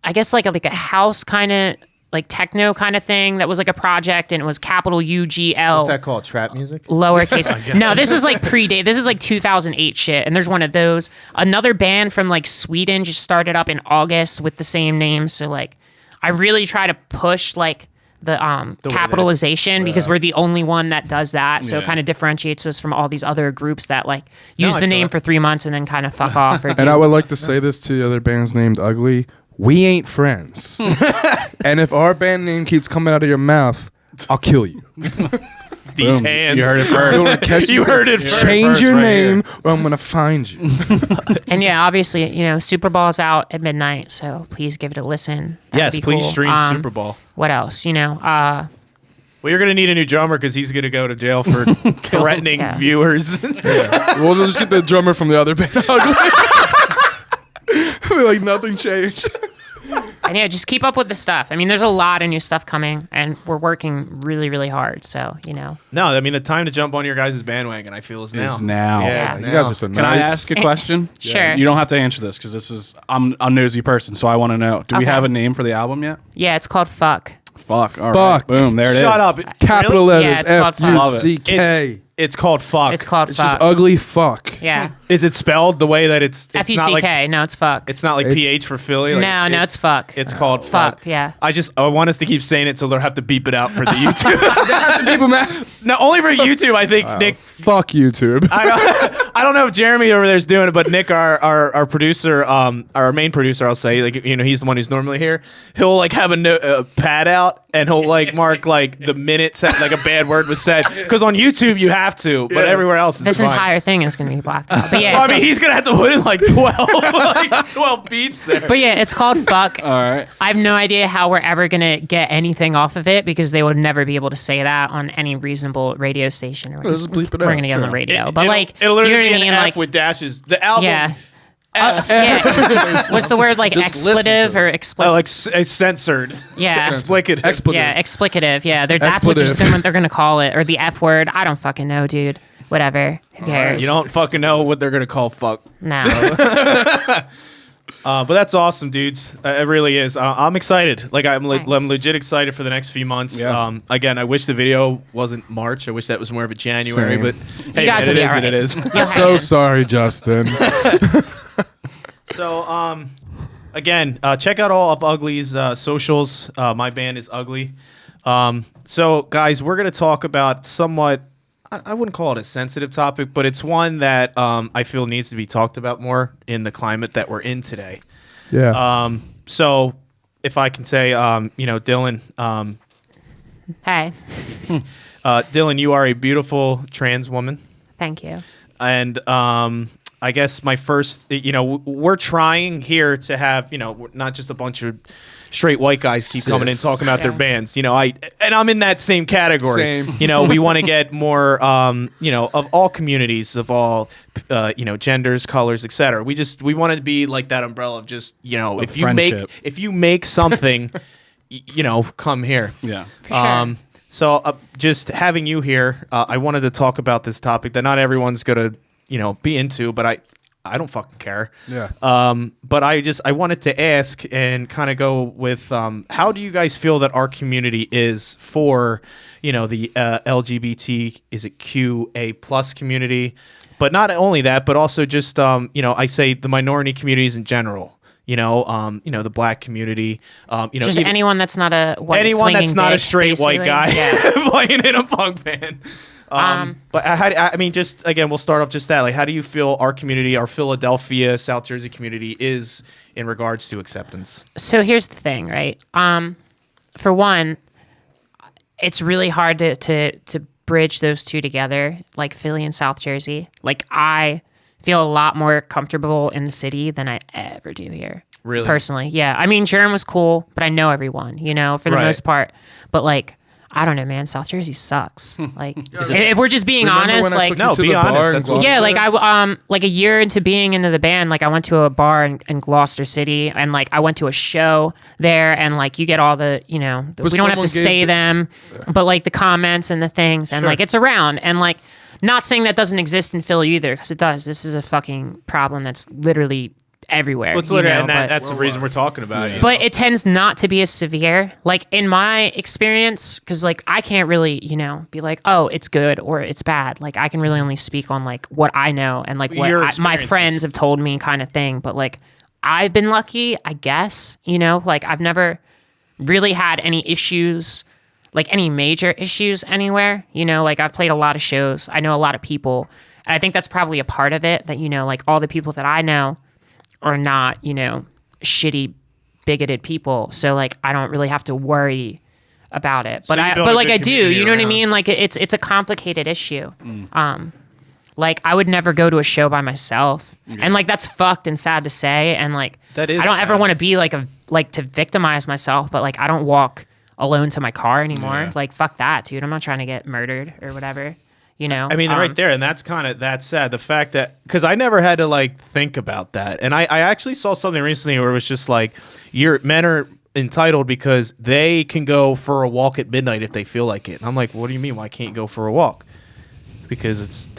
I guess like a house kind of like techno kind of thing that was like a project, and it was capital UGL. what's that called? Trap music? Lowercase. No, this is like predate. This is like 2008 shit, and there's one of those. Another band from like Sweden just started up in August with the same name. So like, I really try to push like the capitalization because we're the only one that does that. So it kind of differentiates us from all these other groups that like use I the feel name that. for 3 months and then kind of fuck off. Or And I would like to say this to the other bands named Ugly. We ain't friends. And if our band name keeps coming out of your mouth, I'll kill you. These Boom. hands. You heard it I'm first. gonna catch You heard it first. Change your right name or I'm going to find you. And yeah, obviously, Superball's out at midnight, so please give it a listen. That'd Yes, be please cool. stream Super Bowl. What else? Well, you're gonna need a new drummer because he's gonna go to jail for threatening Yeah. viewers. We'll just get the drummer from the other band Ugly. Like nothing changed. And yeah, just keep up with the stuff. I mean, there's a lot of new stuff coming, and we're working really, really hard. So, No, I mean the time to jump on your guys' bandwagon, I feel, is now. Is now. Yeah, it's You now. guys are so Can I nice. ask a question? Sure. You don't have to answer this because I'm a nosy person, so I want to know. Do we Okay. have a name for the album yet? yeah, it's called Fuck. Fuck. All right. Fuck. Boom. There it is. Shut up. Capital Really? Yeah, letters it's called Fuck. F-U-C-K. It's called fuck. It's called It's Fuck. just ugly fuck. Yeah. Is it spelled the way that it's not F-U-C-K. like No, it's Fuck. it's not like It's- PH for Philly? Like, No, it's Fuck. It's called Fuck, yeah. I want us to keep saying it so they'll have to beep it out for the YouTube. People mad. No, only for YouTube. I think Nick. Fuck YouTube. I don't know if Jeremy over there's doing it, but Nick, our producer, our main producer, I'll say, like he's the one who's normally here. He'll like have a pad out and he'll like mark like the minutes like a bad word was said because on YouTube you have to, but everywhere else it's This fine. entire thing is going to be blacked out. But yeah, Well, I it's mean, he's gonna have to put in like 12, like 12 beeps there. but yeah, it's called Fuck. All right. I have no idea how we're ever going to get anything off of it because they would never be able to say that on any reasonable radio station. Or Just bleep it we're out, going to get on the sure. radio. But like, it'll literally you know be what I an mean? F Like, with dashes. The album, yeah. Yeah. What's the word? Like Just listen expletive to or it. explicit? like it's censored. yeah. Explicative. Expletive. Yeah, explicative. Yeah, that's what Expletive. they're gonna call it, or the F word. I don't fucking know, dude. Whatever. Who cares? You don't fucking know what they're gonna call fuck. No. But that's awesome, dudes. It really is. I'm excited. Like I'm Thanks. legit excited for the next few months. Yeah. Again, I wish the video wasn't March. I wish that was more of a January. Same. But hey, guys man, will it be is what it alright. is. You'll So hang. sorry, Justin. So, again, check out all of Ugly's socials. My band is Ugly. So, guys, we're going to talk about somewhat, I wouldn't call it a sensitive topic, but it's one that I feel needs to be talked about more in the climate that we're in today. Yeah. So, if I can say, Dylan, Hey, Dylan, you are a beautiful trans woman. thank you. And I guess my first, we're trying here to have, not just a bunch of straight white guys keep coming in talking about their bands. I'm in that same category. Same. We want to get more, of all communities, of all, genders, colors, etc. We want to be like that umbrella of just, if you make something, come here. Yeah. For sure. So just having you here, I wanted to talk about this topic that not everyone's gonna, be into, but I don't fucking care. Yeah. But I wanted to ask and kind of go with how do you guys feel that our community is for, the LGBT, is it QA plus community, but not only that, but also just I say the minority communities in general. The black community, just anyone that's not a white anyone that's not a straight basically. white guy playing in a punk band. But just again, we'll start off just that. Like, how do you feel our community, our Philadelphia, South Jersey community is in regards to acceptance? So here's the thing, right? For one, it's really hard to bridge those two together, like Philly and South Jersey. Like, I feel a lot more comfortable in the city than I ever do here. Really? Personally, yeah. I mean, Durham was cool, but I know everyone, for the most part. But like, I don't know, man. South Jersey sucks. Like, if we're just being honest, like, no, be honest. That's what yeah, like like a year into being into the band, like I went to a bar in Gloucester City, and like I went to a show there, and like you get all the, we don't have to say them, but like the comments and the things, and like it's around, and like. Not saying that doesn't exist in Philly either, because it does. This is a fucking problem that's literally everywhere. Well, it's literally, and that's the reason we're talking about it. But it tends not to be as severe. Like, in my experience, because, like, I can't really, be like, oh, it's good or it's bad. Like, I can really only speak on, like, what I know and, like, what my friends have told me kind of thing. But, like, I've been lucky, I guess, Like, I've never really had any issues, like any major issues anywhere, like I've played a lot of shows. I know a lot of people. And I think that's probably a part of it that, like all the people that I know are not, shitty, bigoted people. So like, I don't really have to worry about it. But I do, you know what I mean? Like it's a complicated issue. Like I would never go to a show by myself. And like, that's fucked and sad to say. And like, that is I don't sad. ever want to be like to victimize myself, but like, I don't walk alone to my car anymore. Yeah. Like, fuck that, dude. I'm not trying to get murdered or whatever, I mean, right there, and that's kind of that's sad. The fact that, because I never had to like think about that, and I actually saw something recently where it was just like, men are entitled because they can go for a walk at midnight if they feel like it. And I'm like, what do you mean? Why can't you go for a walk? Because it's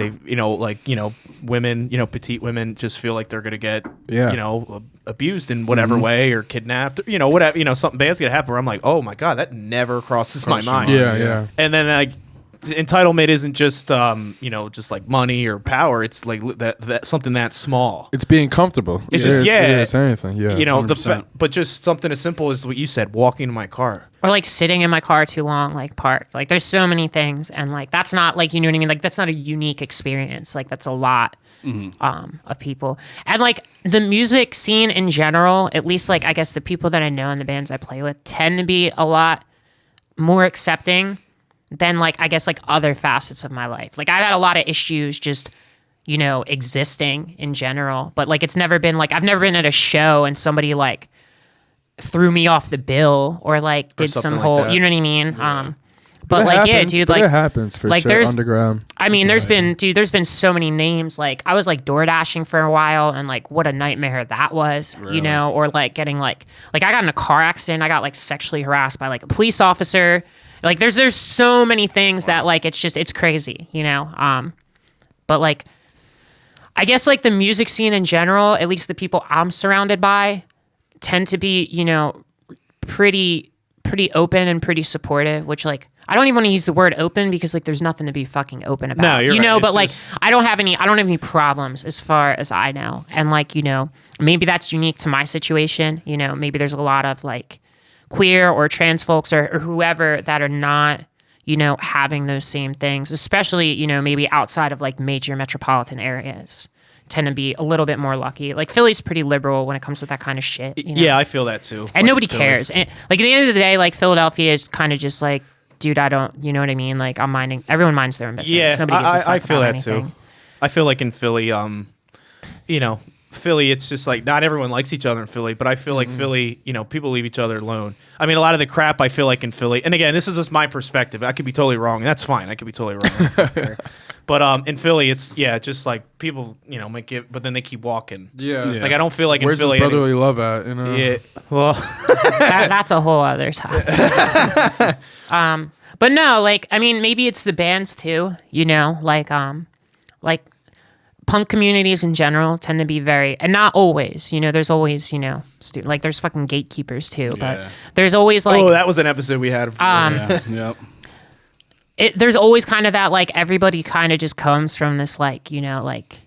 women, petite women just feel like they're gonna get abused in whatever way or kidnapped, whatever, something bad's gonna happen where I'm like, oh my god, that never crosses my mind. Yeah. And then like entitlement isn't just just like money or power. It's like that something that small. It's being comfortable. It's just it's anything. Yeah, but just something as simple as what you said, walking to my car. Or like sitting in my car too long, like parked. Like there's so many things, and like that's not like, you know what I mean? Like that's not a unique experience. Like that's a lot of people. And like the music scene in general, at least like I guess the people that I know in the bands I play with tend to be a lot more accepting than like I guess like other facets of my life. Like I've had a lot of issues just existing in general, but like it's never been like I've never been at a show and somebody like threw me off the bill or like did some like whole that. you know what I mean? Yeah. But like happens, yeah, dude, but like it happens for like sure. there's Underground. I mean, there's been so many names. Like I was like door dashing for a while, and like what a nightmare that was, or like getting like I got in a car accident. I got like sexually harassed by like a police officer. Like there's so many things that like it's crazy, But like I guess like the music scene in general, at least the people I'm surrounded by, tend to be pretty open and pretty supportive, which like I don't even want to use the word open because like there's nothing to be fucking open about. No, you're right. But It's like just... I don't have any problems as far as I know. And like, maybe that's unique to my situation. Maybe there's a lot of like queer or trans folks or whoever that are not, having those same things, especially, maybe outside of like major metropolitan areas. Tend to be a little bit more lucky. Like Philly's pretty liberal when it comes to that kind of shit. Yeah, I feel that too. And nobody cares. And like at the end of the day, like Philadelphia is kind of just like, dude, I don't, you know what I mean? Like everyone minds their own business. Yeah, Nobody gives a fuck I feel about that anything. too. I feel like in Philly, you know, Philly, it's just like not everyone likes each other in Philly, but I feel like Philly, you know, people leave each other alone. I mean, a lot of the crap I feel like in Philly, and again, this is just my perspective. I could be totally wrong. And that's fine. I could be totally wrong. But in Philly, it's just like people, you know, might give, but then they keep walking. Yeah. Like I don't feel like Where's in Philly. his brotherly love at? You know. Yeah. Well, That's a whole other topic. But no, like I mean, maybe it's the bands too. You know, like punk communities in general tend to be very, and not always, you know, there's always, you know, like there's fucking gatekeepers too, but there's always like, that was an episode we had. Yep. there's always kind of that, like everybody kind of just comes from this, like, you know, like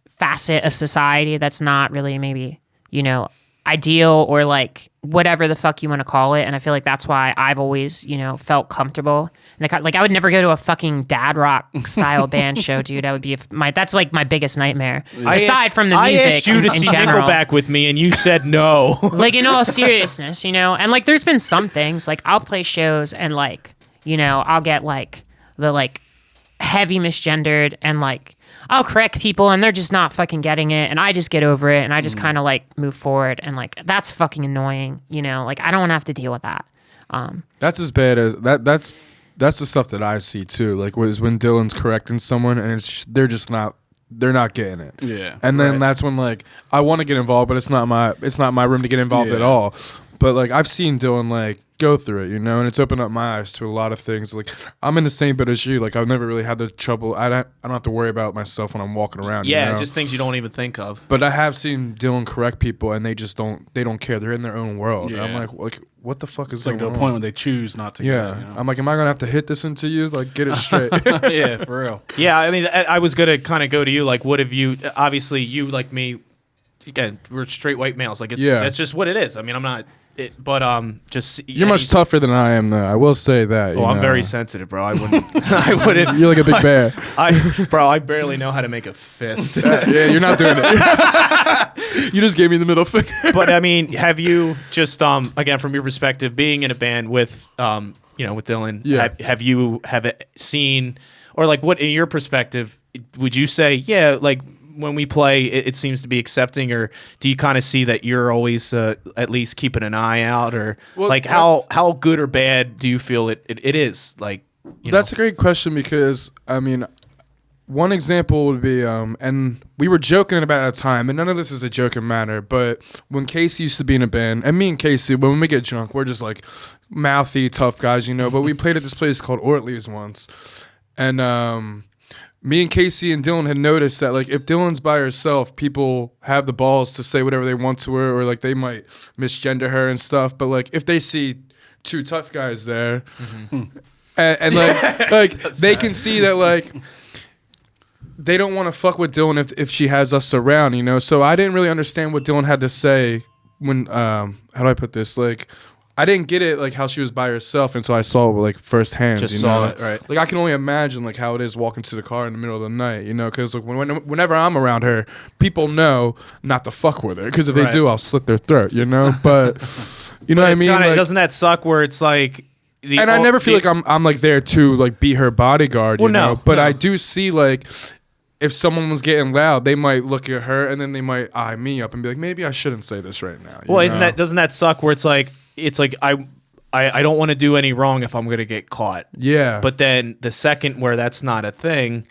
facet of society that's not really maybe, you know, ideal or like whatever the fuck you want to call it. And I feel like that's why I've always, you know, felt comfortable. And like I would never go to a fucking dad rock style band show, dude. That would be that's like my biggest nightmare. Aside from the music, I asked you to see general. Nickelback with me, and you said no. Like in all seriousness, you know, and like there's been some things like I'll play shows and like, you know, I'll get like the like heavy misgendered and like I'll correct people and they're just not fucking getting it and I just get over it and I just kind of like move forward and like that's fucking annoying, you know, like I don't want to have to deal with that. That's as bad as that's the stuff that I see too. Like was when Dylan's correcting someone and they're not getting it. Yeah. And then that's when like I want to get involved, but it's not my room to get involved at all. But like I've seen Dylan like go through it, you know, and it's opened up my eyes to a lot of things. Like I'm in the same boat as you. Like I've never really had the trouble. I don't have to worry about myself when I'm walking around. Yeah, you know? just things you don't even think of. But I have seen Dylan correct people, and they just don't care. They're in their own world. Yeah. And I'm like, what the fuck is It's like going to a on? point when they choose not to. Yeah, Get it, you know? I'm like, am I gonna have to hit this into you? Like, get it straight. Yeah, for real. Yeah, I mean, I was gonna kind of go to you. Like, what have you? Obviously, you like me. Again, we're straight white males. Like, that's just what it is. I mean, I'm not. But just You're much tougher than I am, though. I will say that. Oh, I'm very sensitive, bro. I wouldn't. I wouldn't. You're like a big bear. I barely know how to make a fist. Yeah, you're not doing it. You just gave me the middle finger. But I mean, have you just again from your perspective, being in a band with you know, with Dylan? Yeah. Have you seen, or like what in your perspective would you say? Yeah, like when we play, it seems to be accepting, or do you kind of see that you're always at least keeping an eye out, or like how good or bad do you feel it is? Like, That's a great question because I mean, one example would be and we were joking about it at a time, and none of this is a joking matter, but when Casey used to be in a band, and me and Casey, when we get drunk, we're just like mouthy, tough guys, you know. But we played at this place called Ortley's once, and me and Casey and Dylan had noticed that, like, if Dylan's by herself, people have the balls to say whatever they want to her, or, like, they might misgender her and stuff. But, like, if they see two tough guys there, and like they can see that, like, they don't want to fuck with Dylan if she has us around, you know? So I didn't really understand what Dylan had to say when, how do I put this? Like, I didn't get it, like, how she was by herself until I saw it, like, firsthand. Just you saw know? it, right. Like, I can only imagine, like, how it is walking to the car in the middle of the night, you know? Because, like, whenever I'm around her, people know not to fuck with her. Because if they do, I'll slit their throat, you know? But, you know what I mean? Like, like, doesn't that suck where it's like... I never feel like I'm, like, there to, like, be her bodyguard, you know? But I do see, like... If someone was getting loud, they might look at her and then they might eye me up and be like, maybe I shouldn't say this right now. Well, doesn't that suck where it's like I don't want to do any wrong if I'm going to get caught. Yeah. But then the second where that's not a thing,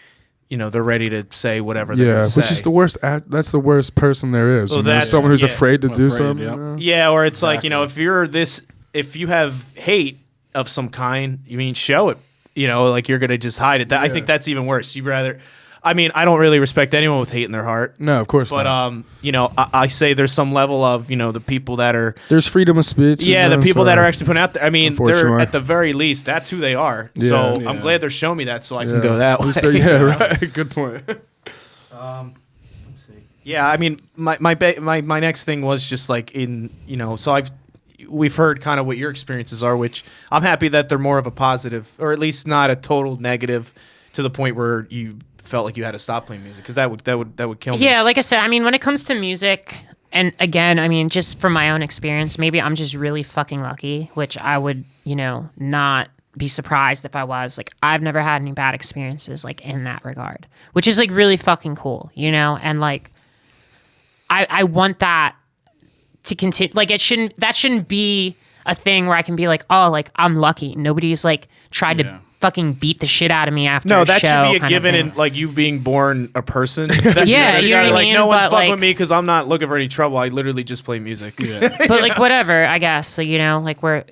you know, they're ready to say whatever they're going to say. Which is the worst. That's the worst person there is. Well, you know? that's Someone who's afraid to do something. Yep. You know? Yeah, or it's like, you know, if you have hate of some kind, you mean show it. You know, like you're going to just hide it. I think that's even worse. You'd rather... I mean, I don't really respect anyone with hate in their heart. No, of course but, not. But, you know, I say there's some level of, you know, the people that are... There's freedom of speech. Yeah, you know, the people so that are actually putting out there. I mean, they're unfortunately. at the very least, that's who they are. Yeah. So Yeah. I'm glad they're showing me that so I can go that way. So, yeah, right. Good point. Let's see. Yeah, I mean, my next thing was just like in, you know, so we've heard kind of what your experiences are, which I'm happy that they're more of a positive, or at least not a total negative to the point where you felt like you had to stop playing music, because that would kill me. Yeah, like I said, I mean, when it comes to music, and again, I mean, just from my own experience, maybe I'm just really fucking lucky, which I would, you know, not be surprised if I was. Like, I've never had any bad experiences, like, in that regard, which is, like, really fucking cool, you know? And, like, I want that to continue. Like that shouldn't be a thing where I can be like, oh, like I'm lucky. Nobody's like tried to fucking beat the shit out of me after No, a that show should be a given thing. in like you being born a person. Yeah, you know what I like mean? no one's But, fucking like- with me because I'm not looking for any trouble. I literally just play music. But like whatever, I guess. So like we're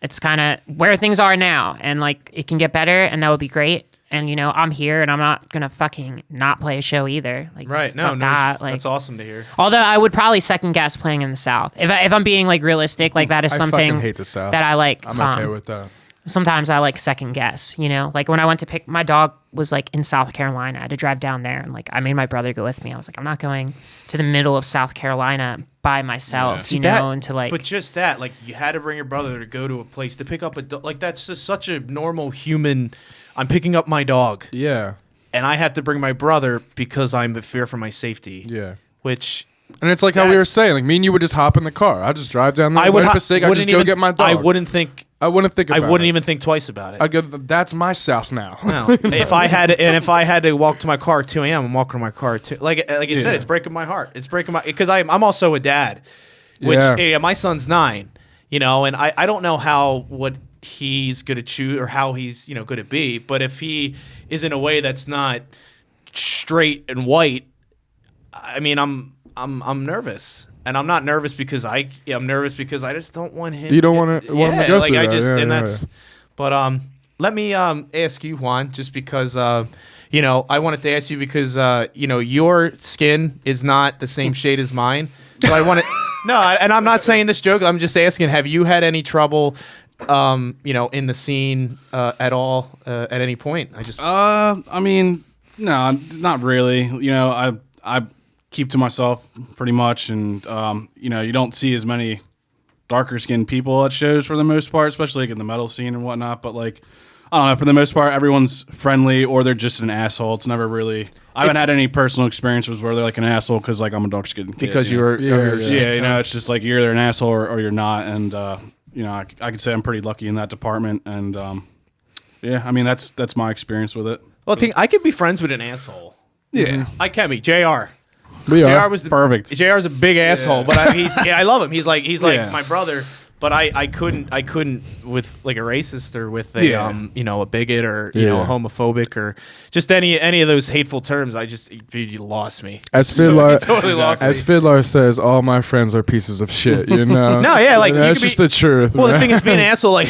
it's kind of where things are now, and like it can get better, and that would be great. And I'm here, and I'm not gonna fucking not play a show either. Like Right? No, fuck that. Like that's awesome to hear. although I would probably second guess playing in the South if I'm being like realistic. Like that is I something fucking hate the South. that I like. I'm okay with that. Sometimes I like second guess, like when I went to pick my dog was like in South Carolina. I had to drive down there, and like I made my brother go with me. I was like, I'm not going to the middle of South Carolina by myself, and to like. But just that, like you had to bring your brother to go to a place to pick up a dog. Like that's just such a normal human. I'm picking up my dog. Yeah. And I have to bring my brother because I'm in fear for my safety. Yeah. Which. And it's like how we were saying, like me and you would just hop in the car. I'd just drive down there. I would I just go get my dog. I wouldn't think about it. even think twice about it. I go, that's my South now. No. if I had to walk to my car at 2 a.m., I'm walking to my car too. Like you said, it's breaking my heart. It's breaking my because I'm also a dad, which my son's 9, and I don't know what he's going to choose or how he's going to be, but if he is in a way that's not straight and white, I mean I'm nervous. And I'm not nervous because I'm nervous because I just don't want him. You don't want to go through that. But let me ask you, Juan, just because I wanted to ask you because your skin is not the same shade as mine. So I want to and I'm not saying this joke. I'm just asking, have you had any trouble in the scene at all at any point? I mean, no, not really. I keep to myself pretty much, and you don't see as many darker skinned people at shows for the most part, especially like in the metal scene and whatnot. But like, I don't know, for the most part, everyone's friendly or they're just an asshole. It's never really. I haven't had any personal experiences where they're like an asshole because like I'm a dark skinned kid. Because you're it's just like you're either an asshole or you're not, and I could say I'm pretty lucky in that department, and I mean that's my experience with it. Well, I could be friends with an asshole. Yeah, I can be. JR. We are. JR was perfect. JR's a big asshole, but I love him. He's like Yeah. my brother. But I couldn't with like a racist or with a a bigot or a homophobic or just any of those hateful terms. You lost me. As Fiddler, totally lost as me. Fiddler says, all my friends are pieces of shit. No, like you that's could just be- the truth. Well, man. the thing is, being an asshole, like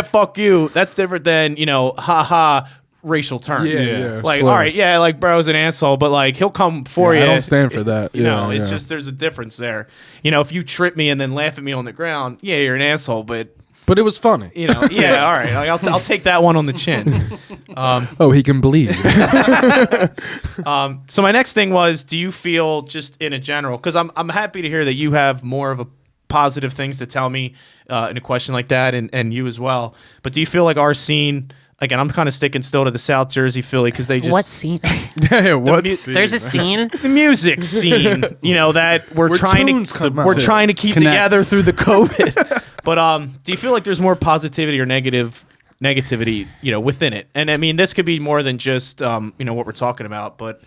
fuck you. That's different than haha. Racial term. Yeah. Like, Slow. all right, yeah, like bro's an asshole, but like he'll come for you. I don't stand for that. It's just there's a difference there. If you trip me and then laugh at me on the ground, yeah, you're an asshole, but it was funny. yeah, all right, like, I'll take that one on the chin. He can bleed. So my next thing was, do you feel just in a general? Because I'm happy to hear that you have more of a positive things to tell me in a question like that, and you as well. But do you feel like our scene? Again, I'm kind of sticking still to the South Jersey, Philly, because they just What scene? There's a scene. the music scene, that we're tunes come out. we're trying to keep Connect. together through the COVID. But do you feel like there's more positivity or negativity, within it? And I mean, this could be more than just what we're talking about, but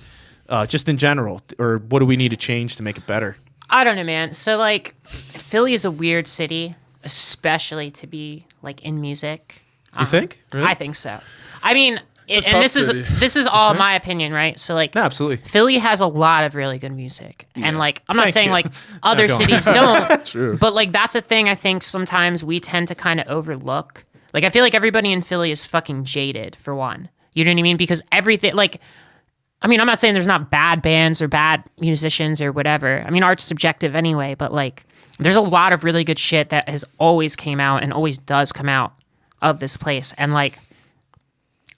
just in general, or what do we need to change to make it better? I don't know, man. So like, Philly is a weird city, especially to be like in music. You think? Really? I think so. I mean, and tough this city. is all my opinion, right? So like, No, absolutely. Philly has a lot of really good music, and like, I'm not Thank saying you. like other go on. cities don't, True. but like that's a thing I think sometimes we tend to kind of overlook. Like I feel like everybody in Philly is fucking jaded for one. You know what I mean? Because everything like. I mean, I'm not saying there's not bad bands or bad musicians or whatever. I mean, art's subjective anyway, but like, there's a lot of really good shit that has always came out and always does come out of this place. And like,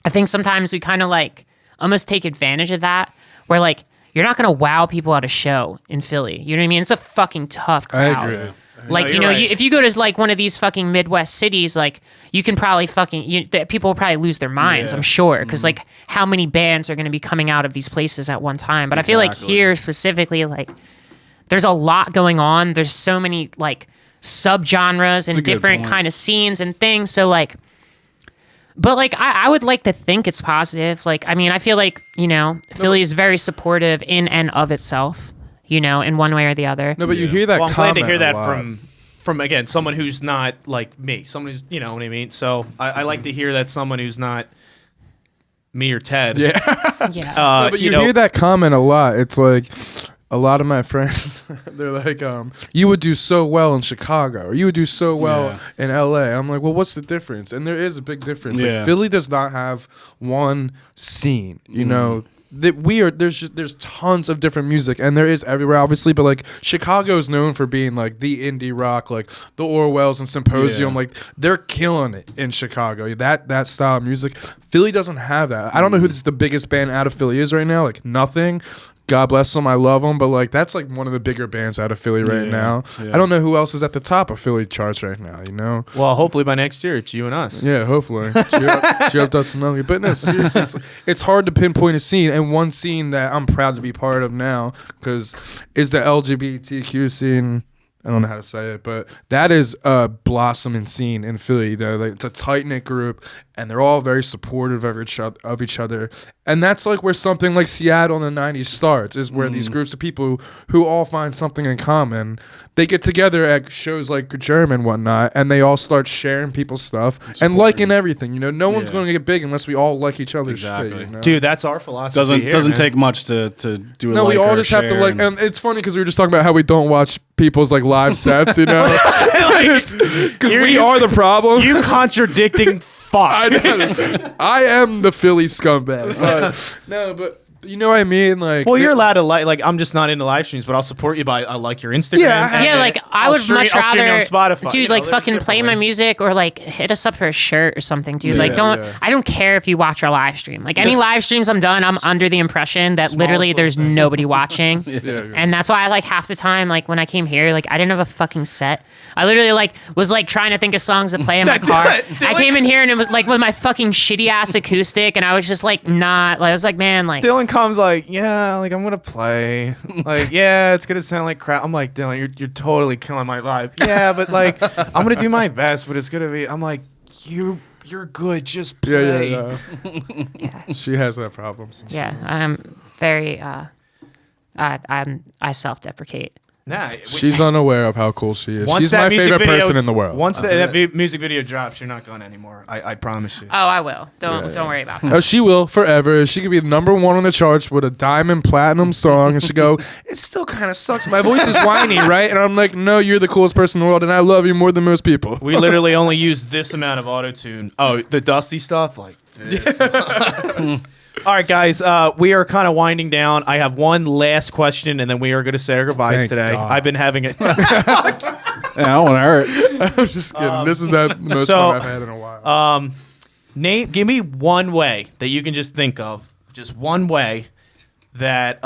I think sometimes we kind of like almost take advantage of that, where like, you're not going to wow people at a show in Philly. You know what I mean? It's a fucking tough crowd. I agree. Like, you're right. if you go to like one of these fucking Midwest cities, like you can probably people will probably lose their minds, I'm sure. Because like how many bands are going to be coming out of these places at one time? But I feel like here specifically, like there's a lot going on. There's so many like subgenres and different kind of scenes and things. So like, but like, I would like to think it's positive. Like, I mean, I feel like, Philly is very supportive in and of itself. in one way or the other. No, but you hear that. Well, I'm glad to comment hear a that lot. from again someone who's not like me, someone who's you know what I mean. So I like to hear that someone who's not me or Ted. Yeah. Yeah. No, but you hear that comment a lot. It's like a lot of my friends, they're like, you would do so well in Chicago, or you would do so well in LA. I'm like, well, what's the difference? And there is a big difference. Yeah. Like Philly does not have one scene, you know. That there's tons of different music, and there is everywhere, obviously, but like Chicago is known for being like the indie rock, like the Orwells and Symposium, Yeah. like they're killing it in Chicago. That style of music. Philly doesn't have that. I don't know who the biggest band out of Philly is right now. Like Nothing. God bless them, I love them, but like that's like one of the bigger bands out of Philly right now. Yeah. I don't know who else is at the top of Philly charts right now. You know. Well, hopefully by next year it's you and us. Yeah, hopefully. Cheer up Dustin Melly. But no, seriously, it's hard to pinpoint a scene. And one scene that I'm proud to be part of now is the LGBTQ scene. I don't know how to say it, but that is a blossoming scene in Philly. You know, like it's a tight-knit group, and they're all very supportive of each other. And that's like where something like Seattle in the 90s starts, is where these groups of people who all find something in common, they get together at shows like Germ and whatnot, and they all start sharing people's stuff and liking everything. You know, no one's going to get big unless we all like each other's shit. You know? Dude, that's our philosophy. Doesn't man. take much to do a No, we like all or just have to share like, and- and it's funny because we were just talking about how we don't watch people's like live sets, you know, because we are the problem. You contradicting fuck. I know. I am the Philly scumbag. But, no, but you know what I mean? Like, Well, you're allowed to like. I'm just not into live streams, but I'll support you by I like your Instagram. Yeah, and Yeah, like I I'll would stream- much I'll stream it rather, on Spotify, dude, you know, like there's fucking play different my ways. music or like hit us up for a shirt or something, dude. Like Yeah. I don't care if you watch our live stream. Like any live streams I'm done, I'm under the impression that literally little there's thing. nobody watching. Yeah. And that's why I like half the time, like when I came here, like I didn't have a fucking set. I literally like was like trying to think of songs to play in my car. I came in here and it was like with my fucking shitty ass acoustic, and I was just like not. I was like, man, like Dylan comes like, yeah, like I'm gonna play. Like, yeah, it's gonna sound like crap. I'm like, Dylan, you're totally killing my vibe. Yeah, but like, I'm gonna do my best, but it's gonna be. I'm like, you're good. Just play. yeah. She has that problem. yeah, I'm very. I self-deprecate. Nah, She's unaware of how cool she is. once She's that my music favorite video- person in the world. Once that music video drops, you're not going anymore. I promise you. Oh, I will. Don't worry about that. Oh, she will forever. She could be number one on the charts with a diamond platinum song, and she go, "It still kind of sucks. My voice is whiny, right?" And I'm like, "No, you're the coolest person in the world, and I love you more than most people." We literally only use this amount of auto tune. Oh, the dusty stuff, like this. All right, guys, we are kind of winding down. I have one last question, and then we are going to say our goodbyes Thank today. God. I've been having it. Yeah, I don't want to hurt. I'm just kidding. This is the most so, fun I've had in a while. Nate, give me one way that you can just think of, just one way that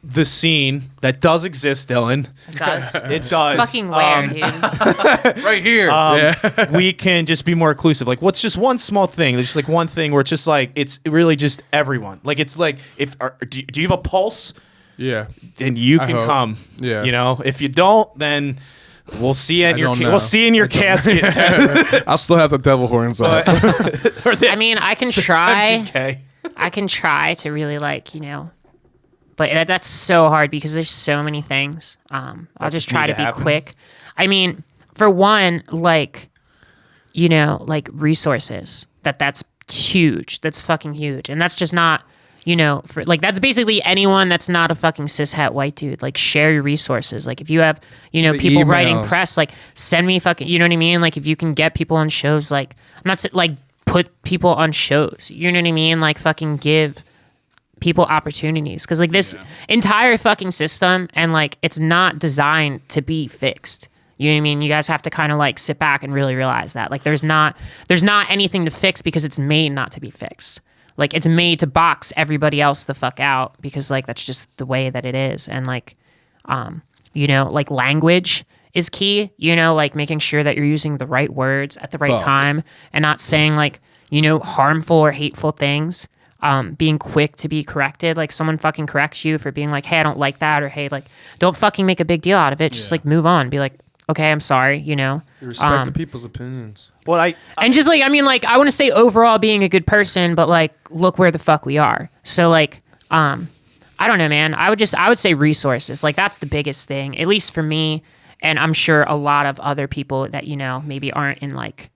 the scene that does exist, Dylan. It does. It does. Fucking where, dude? Right here. We can just be more inclusive. Like, what's just one small thing? There's just like one thing where it's just like it's really just everyone. Like, it's like if do you have a pulse? Yeah. And you I can hope. come. Yeah. You know, if you don't, then we'll see you at your don't know. we'll see you in your casket. I'll still have the devil horns on. Or the I mean, I can try. MGK. I can try to really like, but that's so hard because there's so many things. I'll just just try need to to be happen. quick. I mean, for one, like, like resources. That's huge. That's fucking huge. And that's just not, for like that's basically anyone that's not a fucking cishet white dude. Like share your resources. Like if you have, people writing emails. press, like send me fucking, you know what I mean? Like if you can get people on shows, like I'm not like put people on shows. You know what I mean? Like fucking give people opportunities, because like this entire fucking system, and like it's not designed to be fixed. You know what I mean? You guys have to kind of like sit back and really realize that like there's not anything to fix because it's made not to be fixed. Like it's made to box everybody else the fuck out because like that's just the way that it is. And like like language is key, like making sure that you're using the right words at the right time and not saying like harmful or hateful things. Being quick to be corrected, like someone fucking corrects you for being like, hey, I don't like that, or hey, like don't fucking make a big deal out of it. Just like move on. Be like, okay, I'm sorry, You respect the people's opinions. Well, and just like, I mean, like I want to say overall being a good person, but like look where the fuck we are. So like, I I don't know, man. I would say resources. Like that's the biggest thing, at least for me. And I'm sure a lot of other people that, maybe aren't in like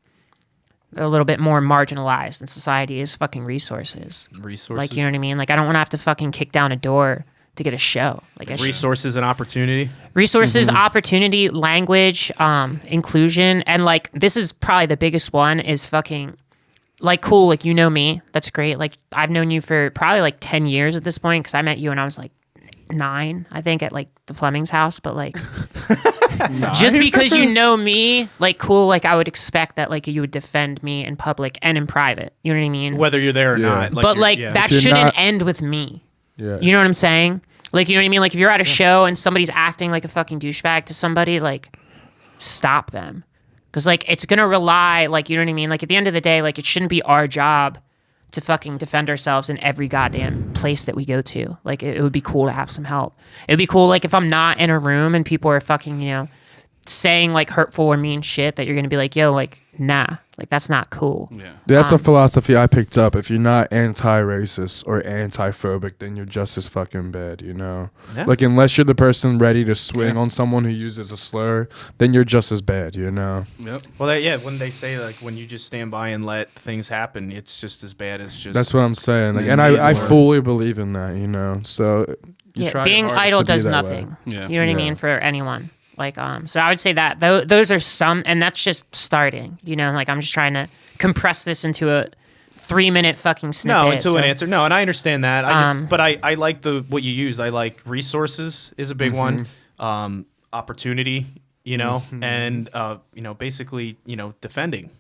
a little bit more marginalized in society is fucking resources. Resources. Like, you know what I mean? Like I don't want to have to fucking kick down a door to get a show. Like resources and opportunity. Resources, opportunity, language, inclusion. And like, this is probably the biggest one is fucking like, cool. Like, me, that's great. Like I've known you for probably like 10 years at this point. Cause I met you when I was like 9, I think, at like the Fleming's house, but like just because you know me, like cool, like I would expect that like you would defend me in public and in private. You know what I mean? Whether you're there or not. But like that shouldn't end with me. Yeah. You know what I'm saying? Like, you know what I mean? Like if you're at a show and somebody's acting like a fucking douchebag to somebody, like stop them. Cause like it's gonna rely, like, you know what I mean? Like at the end of the day, like it shouldn't be our job to fucking defend ourselves in every goddamn place that we go to. Like it would be cool to have some help. It would be cool, like if I'm not in a room and people are fucking, saying like hurtful or mean shit, that you're gonna be like, yo, like, nah, like that's not cool. Yeah. That's a philosophy I picked up. If you're not anti-racist or anti-phobic, then you're just as fucking bad, Yeah. Like, unless you're the person ready to swing on someone who uses a slur, then you're just as bad, Yep. Well, when they say like when you just stand by and let things happen, it's just as bad as just. That's what I'm saying. Like, and I fully believe in that, So you try your Being hardest idle to be does that nothing. way. Yeah. You know what I mean? For anyone. Like, so I would say that those are some, and that's just starting, like I'm just trying to compress this into a 3-minute fucking snippet. No, into an answer. No, and I understand that. But I like what you used. I like resources is a big one. Opportunity, and basically, defending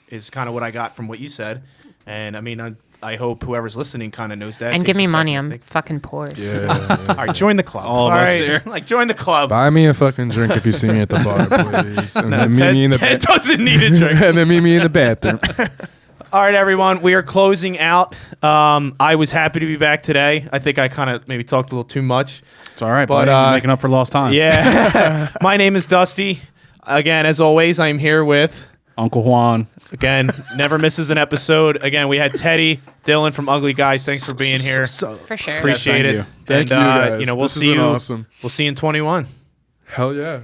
is kind of what I got from what you said. And I mean, I hope whoever's listening kind of knows that. And Takes give me a money. second I'm to think. fucking poor. Yeah. All right, join the club. All of All us right? here. Like, join the club. Buy me a fucking drink if you see me at the bar, please. And then meet me in the Ted doesn't need a drink. and then meet me in the bathroom. All right, everyone, we are closing out. I was happy to be back today. I think I kind of maybe talked a little too much. It's all right, But, buddy. You're making up for lost time. Yeah. My name is Dusty. Again, as always, I'm here with, Uncle Juan. again, never misses an episode. Again, we had Teddy, Dylan from UgLi Guys. Thanks for being here. For sure. Appreciate thank it. you. Thank you, guys. We'll This has see been you. awesome. We'll see you in 21. Hell yeah.